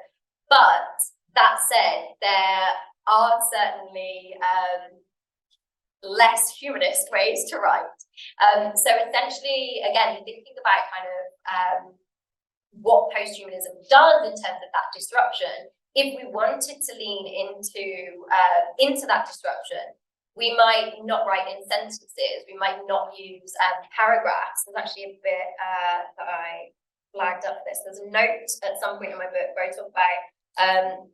But that said, there are certainly less humanist ways to write. So essentially, again, thinking about kind of what posthumanism does in terms of that disruption, if we wanted to lean into that disruption, we might not write in sentences, we might not use paragraphs. There's actually a bit that I flagged up this. There's a note at some point in my book where I talk about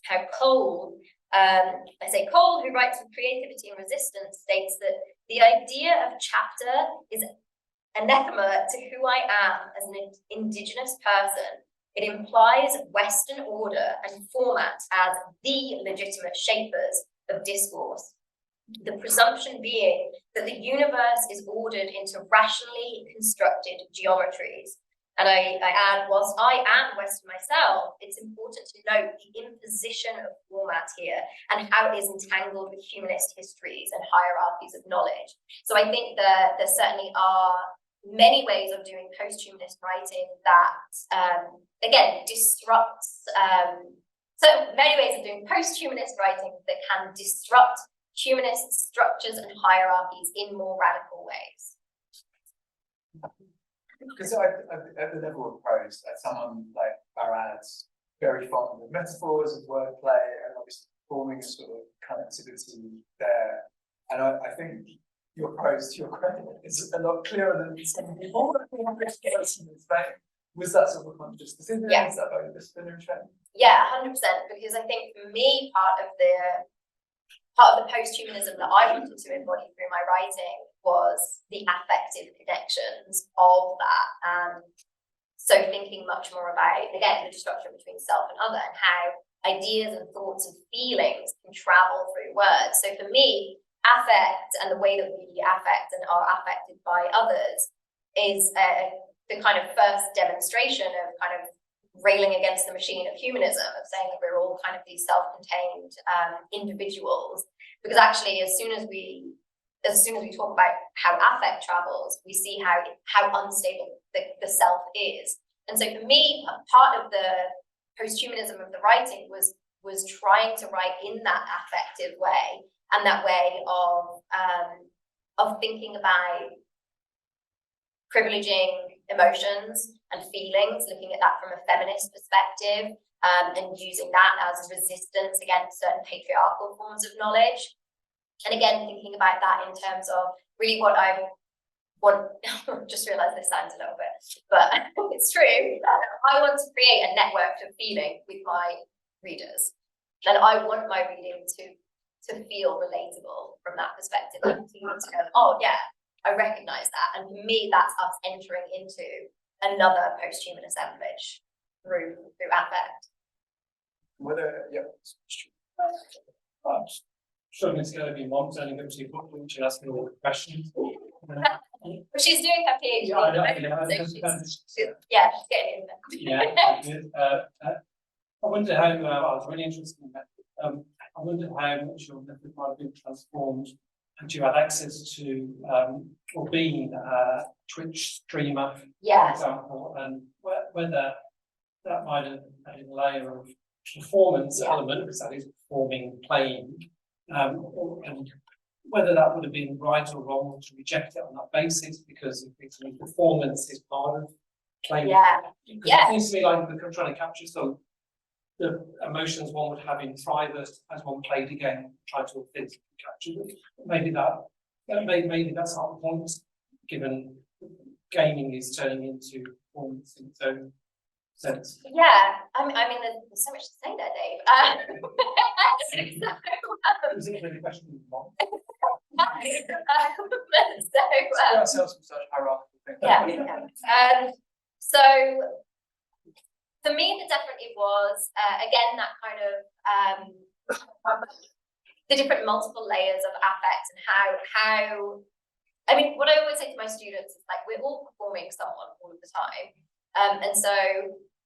how Cole, I say Cole, who writes with creativity and resistance, states that the idea of chapter is anathema to who I am as an indigenous person. It implies Western order and format as the legitimate shapers of discourse. The presumption being that the universe is ordered into rationally constructed geometries. And I add, whilst I am Western myself, it's important to note the imposition of format here and how it is entangled with humanist histories and hierarchies of knowledge. So I think that there certainly are many ways of doing post-humanist writing that, again, disrupts, so many ways of doing post-humanist writing that can disrupt humanist structures and hierarchies in more radical ways. Because at the level of prose, like someone like Barad's very fond of metaphors and wordplay, and obviously forming a sort of connectivity there. And I think your prose, to your credit, is a lot clearer than some people. Was that sort of conscious decision? Yeah. Is that very disciplinary training? Yeah, 100%. Because I think for me, part of the post-humanism that I wanted to embody through my writing was the affective connections of that. And so thinking much more about, again, the disruption between self and other and how ideas and thoughts and feelings can travel through words. So for me, affect and the way that we affect and are affected by others is the kind of first demonstration of kind of railing against the machine of humanism, of saying that we're all kind of these self-contained individuals. Because actually, as soon as we talk about how affect travels, we see how unstable the self is. And so for me, part of the post-humanism of the writing was trying to write in that affective way, and that way of thinking about privileging emotions and feelings, looking at that from a feminist perspective, and using that as resistance against certain patriarchal forms of knowledge. And again, thinking about that in terms of really what I want, just realised this sounds a little bit, but it's true. I want to create a network of feeling with my readers. And I want my reading to feel relatable from that perspective. I want to go, oh yeah, I recognise that. And for me, that's us entering into another post-humanist language through affect. Sure, it's going to be mom turning up to your book, which you're asking all the questions. But she's doing her PhD. Yeah, I know, so she's getting in there. Yeah, I wonder how, I was really interested in that. I wonder how much your method might have been transformed and you had access to, or being a Twitch streamer, for Yeah, example, and whether that might have added a layer of performance Yeah. element, because that is performing, playing, and whether that would have been right or wrong to reject it on that basis, because if it's performance is part of playing. yeah, Because Yeah. it seems to me like we're trying to capture some the emotions one would have in private as one played a game, try to authentically capture them. Maybe that's not the point, given gaming is turning into performance in its own sense. yeah. I mean, there's so much to say there, Dave. Is it really a question of one? Spare ourselves from such hierarchical thinking. So for me, there definitely was again that kind of the different multiple layers of affect and how I mean, what I always say to my students is like we're all performing someone all of the time, and so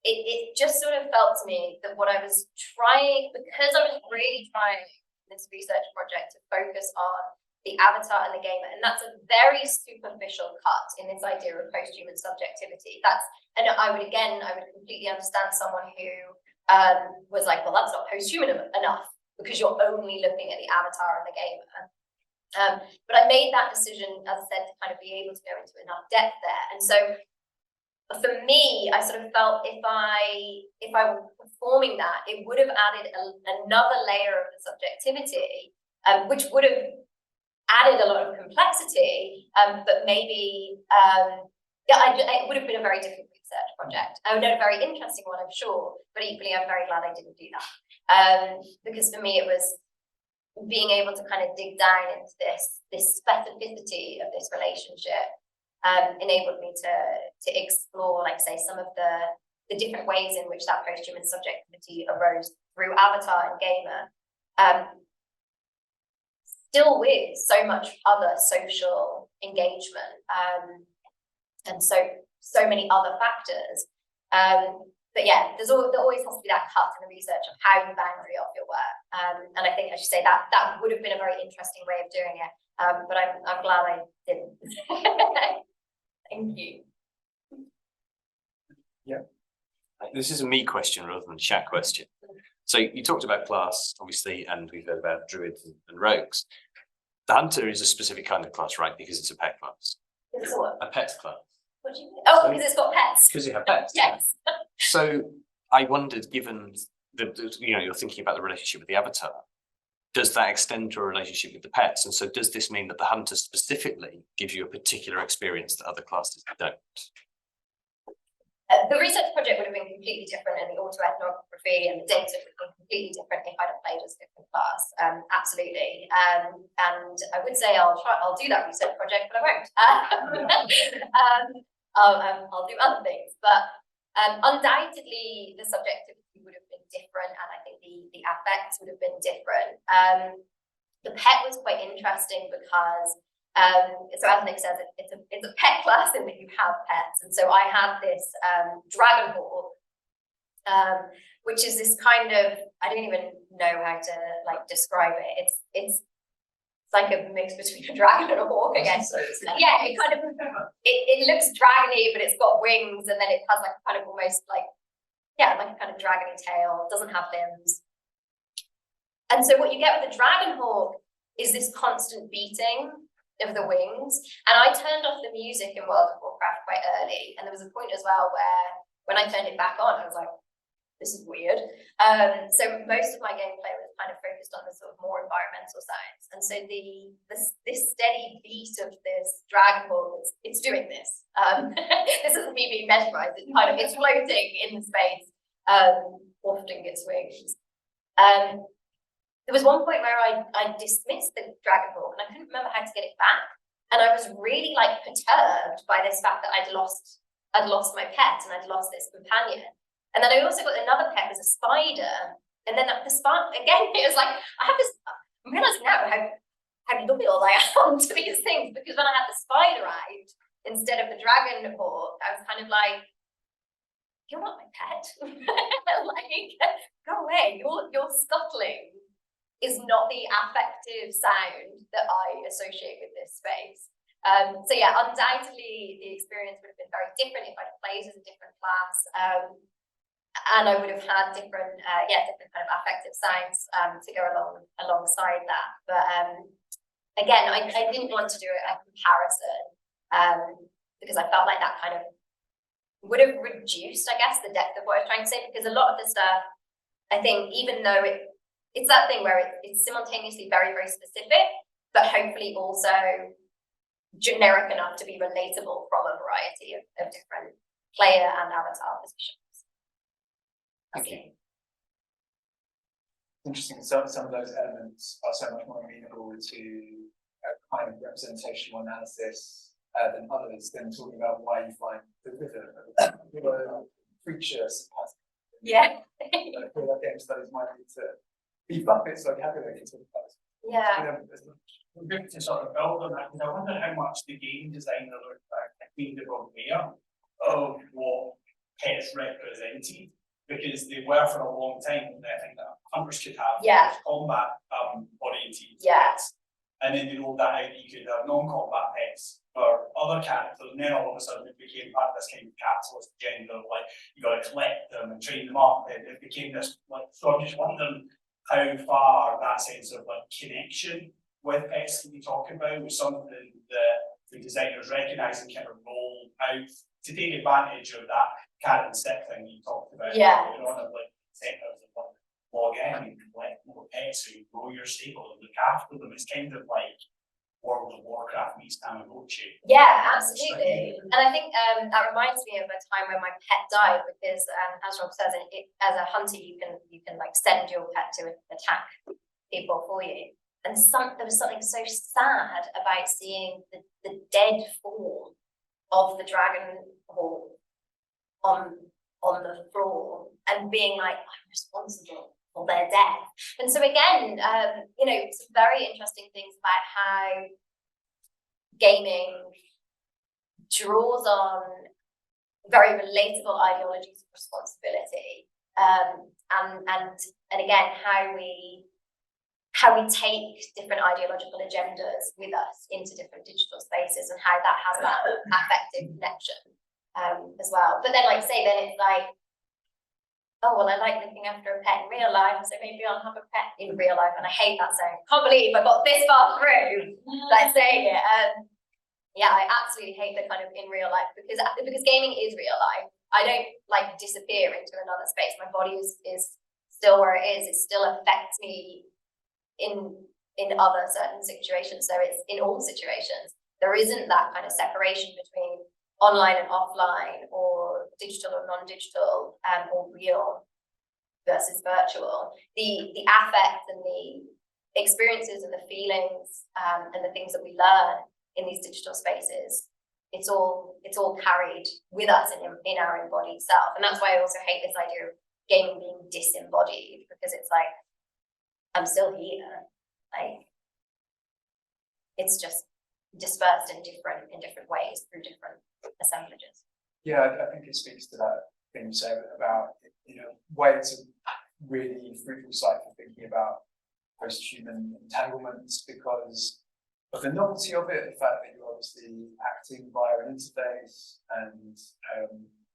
it just sort of felt to me that what I was trying, because I was really trying in this research project to focus on the avatar and the gamer, and that's a very superficial cut in this idea of posthuman subjectivity. And I would completely understand someone who was like, well, that's not posthuman enough because you're only looking at the avatar and the gamer. But I made that decision, as I said, to kind of be able to go into enough depth there. And so for me, I sort of felt if I were performing that, it would have added another layer of the subjectivity, which would have added a lot of complexity, but maybe it would have been a very different research project. A very interesting one, I'm sure, but equally I'm very glad I didn't do that. Because for me it was being able to kind of dig down into this specificity of this relationship, enabled me to explore, like say, some of the different ways in which that posthuman subjectivity arose through avatar and gamer. Still with so much other social engagement, and so many other factors. But yeah, there always has to be that cut in the research of how you boundary off your work. And I think, as you say, that would have been a very interesting way of doing it. But I'm glad I didn't. Thank you. Yeah. This is a me question rather than a chat question. So you talked about class, obviously, and we've heard about druids and rogues. The hunter is a specific kind of class, right? Because it's a pet class. It's a what? A pet class. What do you mean? Oh, because it's got pets. Because you have pets. Yes. So I wondered, given you're thinking about the relationship with the avatar, does that extend to a relationship with the pets? And so does this mean that the hunter specifically gives you a particular experience that other classes don't? The research project would have been completely different, and the autoethnography and the data would have been completely different if I'd have played as a different class. Absolutely. And I would say I'll do that research project, but I won't. I'll do other things. But undoubtedly, the subjectivity would have been different, and I think the affects would have been different. The pet was quite interesting because so as Nick says, it's a pet class in that you have pets, and so I had this dragon hawk, which is this kind of, I don't even know how to like describe it. It's like a mix between a dragon and a hawk, I guess. Yeah, it kind of it looks dragony, but it's got wings, and then it has like kind of almost like a kind of dragony tail. It doesn't have limbs, and so what you get with the dragon hawk is this constant beating of the wings. And I turned off the music in World of Warcraft quite early, and there was a point as well where when I turned it back on, I was like, this is weird. So most of my gameplay was kind of focused on the sort of more environmental science, and so this steady beat of this dragon ball, it's doing this. This isn't me being mesmerized, it's floating in the space, wafting its wings. There was one point where I dismissed the dragon hawk and I couldn't remember how to get it back. And I was really like perturbed by this fact that I'd lost my pet and I'd lost this companion. And then I also got another pet, was a spider. And then the spider, again, it was like, I'm realizing now how loyal I am to these things, because when I had the spider out instead of the dragon hawk, I was kind of like, you're not my pet. Like, go away, you're scuttling is not the affective sound that I associate with this space. So yeah, undoubtedly the experience would have been very different if I'd played as a different class, and I would have had different kind of affective sounds to go alongside that. But again, I didn't want to do a comparison because I felt like that kind of would have reduced, I guess, the depth of what I was trying to say, because a lot of the stuff, I think, even though it's that thing where it's simultaneously very, very specific, but hopefully also generic enough to be relatable from a variety of different player and avatar positions. Thank you. Interesting, some of those elements are so much more amenable to a kind of representational analysis than others, than talking about why you find the rhythm of a creature. Yeah. I feel like game studies might need to beef up its vocabulary to talk about it. Yeah. Good to sort of build on that, because I wonder how much the game designer looked back at being the aware of what pets represented, because they were for a long time. I think that hunters could have combat oriented pets, and then they rolled that out that you could have non-combat pets for other characters, and then all of a sudden it became part of this kind of capitalist agenda, like you got to collect them and train them up, and it became this like. So I'm just wondering how far that sense of like connection with pets that we talk about was something that the designers recognise and kind of rolled out to take advantage of that cat and stick thing you talked about. Yeah. You know, of like centres of like log in and collect more pets who grow your stable and look after them. It's kind of like World of Warcraft meets Tamagotchi. Yeah, absolutely. And I think that reminds me of a time when my pet died, because as Rob says, as a hunter you can like send your pet to attack people for you. And there was something so sad about seeing the dead form of the dragon hawk on the floor and being like, I'm responsible for their death. And so again, some very interesting things about how gaming draws on very relatable ideologies of responsibility, and again how we take different ideological agendas with us into different digital spaces, and how that has that affective connection as well. But then, like say, then it's like, oh well, I like looking after a pet in real life, so maybe I'll have a pet in real life. And I hate that saying. Can't believe I got this far through like saying it. Yeah, I absolutely hate the kind of in real life, because gaming is real life. I don't like disappear into another space. My body is still where it is. It still affects me in other certain situations. So it's in all situations. There isn't that kind of separation between online and offline, or digital or non-digital, or real versus virtual. The affect and the experiences and the feelings and the things that we learn in these digital spaces, it's all carried with us in our embodied self. And that's why I also hate this idea of gaming being disembodied, because it's like, I'm still here. Like, it's just dispersed in different ways through different assemblages. Yeah, I think it speaks to that thing you said about, why it's a really fruitful site for thinking about post-human entanglements, because of the novelty of it, the fact that you're obviously acting via an interface, and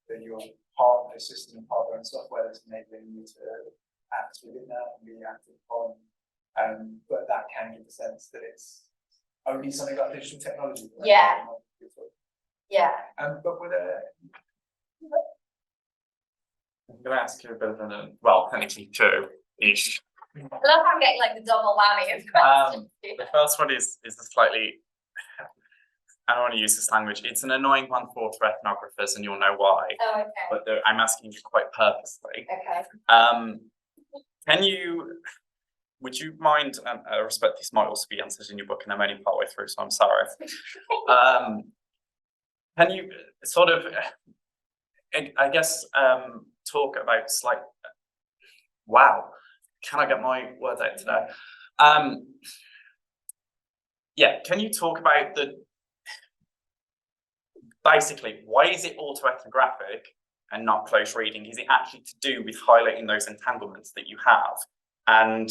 that you're part of the system and part of your own software that's enabling you to act within that and be acted upon. But that can give the sense that it's only something about digital technology. Right? Yeah. Yeah. But with I'm going to ask you a bit of well, technically two-ish. I love how I'm getting like the double whammy of questions. The first one is a slightly, I don't want to use this language, it's an annoying one for ethnographers, and you'll know why. Oh, okay. But I'm asking you quite purposely. Okay. Would you mind, I respect this might also be answered in your book and I'm only partway through, so I'm sorry. Can you sort of, I guess, talk about wow, can I get my words out today? Yeah, can you talk about basically, why is it autoethnographic and not close reading? Is it actually to do with highlighting those entanglements that you have? And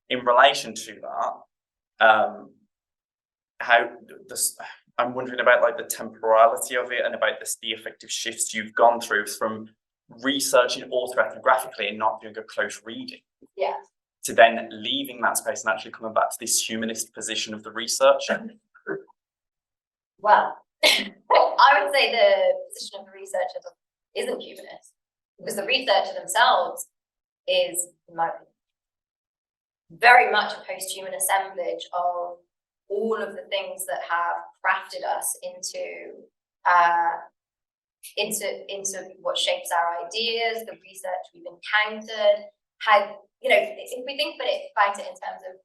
in relation to that, how this, I'm wondering about like the temporality of it and about the effective shifts you've gone through from researching autoethnographically and not doing a close reading. Yeah. To then leaving that space and actually coming back to this humanist position of the researcher. Well, I would say the position of the researcher isn't humanist, because the researcher themselves is, in my opinion, very much a post-human assemblage of all of the things that have crafted us into what shapes our ideas, the research we've encountered, how, you know, if we think about it in terms of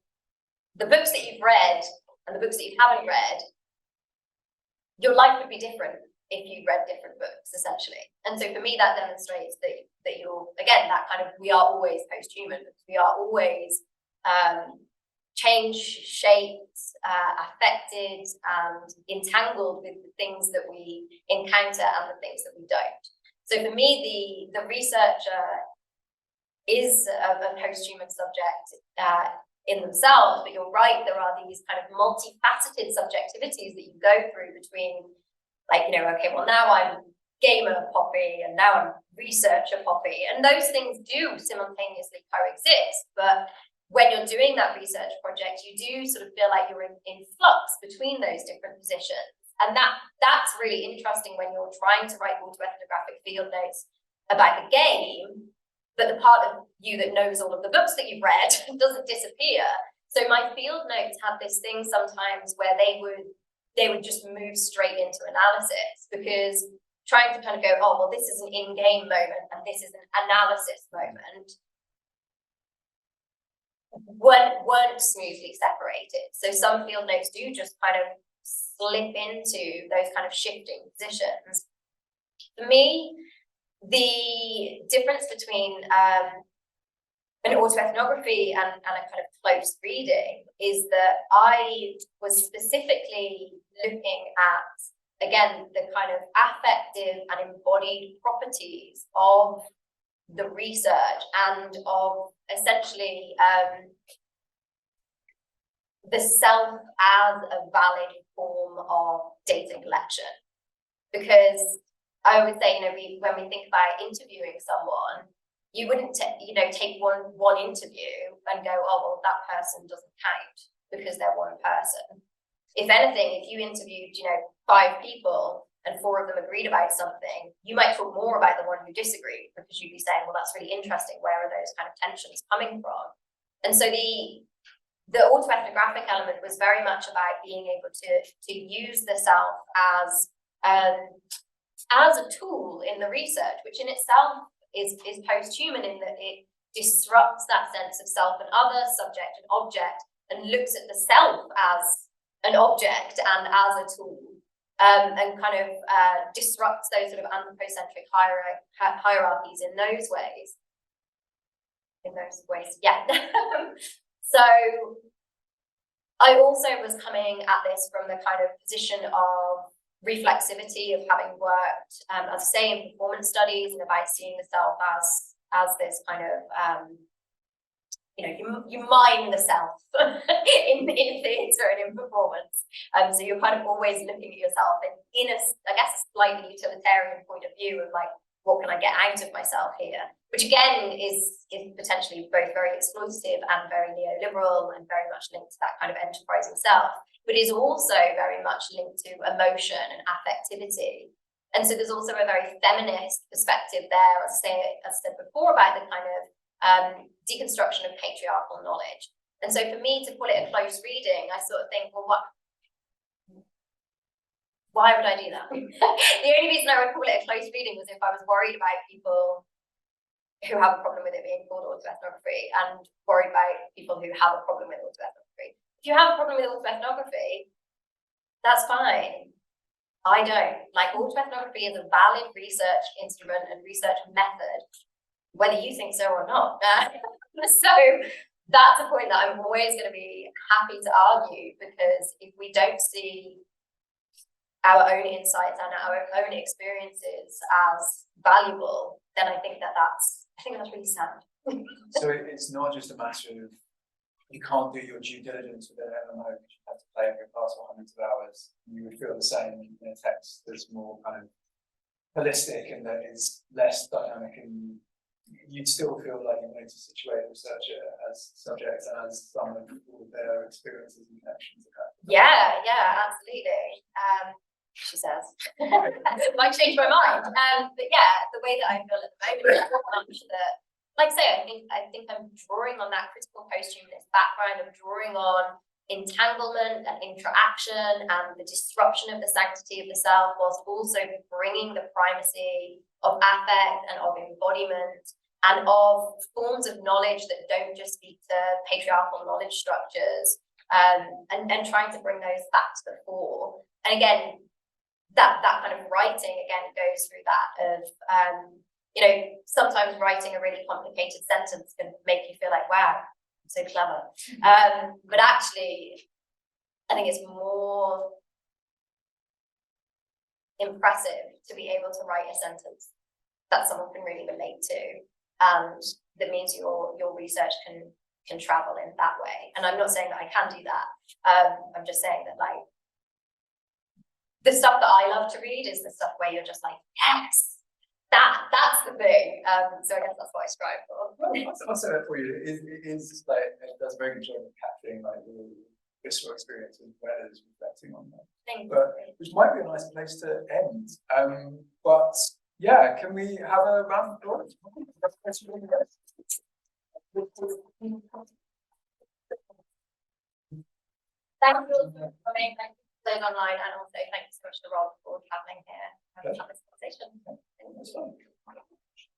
the books that you've read and the books that you haven't read, your life would be different if you read different books, essentially. And so for me, that demonstrates that you're, again, that kind of, we are always post-human, because we are always changed, shaped, affected, and entangled with the things that we encounter and the things that we don't. So for me, the researcher is a post-human subject in themselves, but you're right, there are these kind of multifaceted subjectivities that you go through between, like, you know, okay, well, now I'm gamer Poppy and now I'm researcher Poppy, and those things do simultaneously coexist. But when you're doing that research project, you do sort of feel like you're in flux between those different positions. And that's really interesting when you're trying to write autoethnographic field notes about the game, but the part of you that knows all of the books that you've read doesn't disappear. So my field notes have this thing sometimes where they would just move straight into analysis, because trying to kind of go, oh, well, this is an in-game moment and this is an analysis moment, weren't smoothly separated. So some field notes do just kind of slip into those kind of shifting positions. For me, the difference between an autoethnography and a kind of close reading is that I was specifically looking at, again, the kind of affective and embodied properties of the research and of essentially the self as a valid form of data collection. Because I would say, you know, when we think about interviewing someone, you wouldn't take one interview and go, oh, well, that person doesn't count because they're one person. If anything, if you interviewed, you know, 5 people and 4 of them agreed about something, you might talk more about the one who disagreed, because you'd be saying, well, that's really interesting. Where are those kind of tensions coming from? And so the autoethnographic element was very much about being able to use the self as a tool in the research, which in itself is post-human, in that it disrupts that sense of self and other, subject and object, and looks at the self as an object and as a tool, and kind of disrupts those sort of anthropocentric hierarchies in those ways. Yeah. So I also was coming at this from the kind of position of reflexivity, of having worked, as I say, in performance studies, and about seeing the self as this kind of, you know, you mine the self in theatre and in performance. So you're kind of always looking at yourself in a, I guess, slightly utilitarian point of view of like, what can I get out of myself here? Which again is potentially both very exploitative and very neoliberal, and very much linked to that kind of enterprising self, but is also very much linked to emotion and affectivity. And so there's also a very feminist perspective there, as I said before, about the kind of deconstruction of patriarchal knowledge. And so for me to call it a close reading, I sort of think, well, why would I do that? The only reason I would call it a close reading was if I was worried about people who have a problem with it being called autoethnography, and worried about people who have a problem with autoethnography. If you have a problem with autoethnography, that's fine. I don't. Like, autoethnography is a valid research instrument and research method, whether you think so or not. So that's a point that I'm always going to be happy to argue, because if we don't see our own insights and our own experiences as valuable, then I think that's really sad. So it's not just a matter of you can't do your due diligence within an MMO because you have to play every class for hundreds of hours. You would feel the same in a text that's more kind of holistic and that is less dynamic, and you'd still feel like you need to situate the researcher as subjects and as some of all their experiences and connections. Yeah, absolutely. She says, might change my mind. But yeah, the way that I feel at the moment is very much that, like I say, I think I'm drawing on that critical posthumanist background. I'm drawing on entanglement and interaction and the disruption of the sanctity of the self, whilst also bringing the primacy of affect and of embodiment and of forms of knowledge that don't just speak to patriarchal knowledge structures, and trying to bring those back to the fore. And again, that kind of writing again goes through that of sometimes writing a really complicated sentence can make you feel like, wow, I'm so clever. But actually, I think it's more impressive to be able to write a sentence that someone can really relate to, and that means your research can travel in that way. And I'm not saying that I can do that. I'm just saying that, like, the stuff that I love to read is the stuff where you're just like, yes, that's the thing. So I guess that's what I strive for. I'll say that for you. It is like, it does a very good job of capturing like the visceral experience as well as reflecting on that. But which might be a nice place to end. But yeah, can we have a round of applause? Thank you all for coming. Thank you for those online, and also thank you so much to Rob for traveling here and having this conversation. That's fine.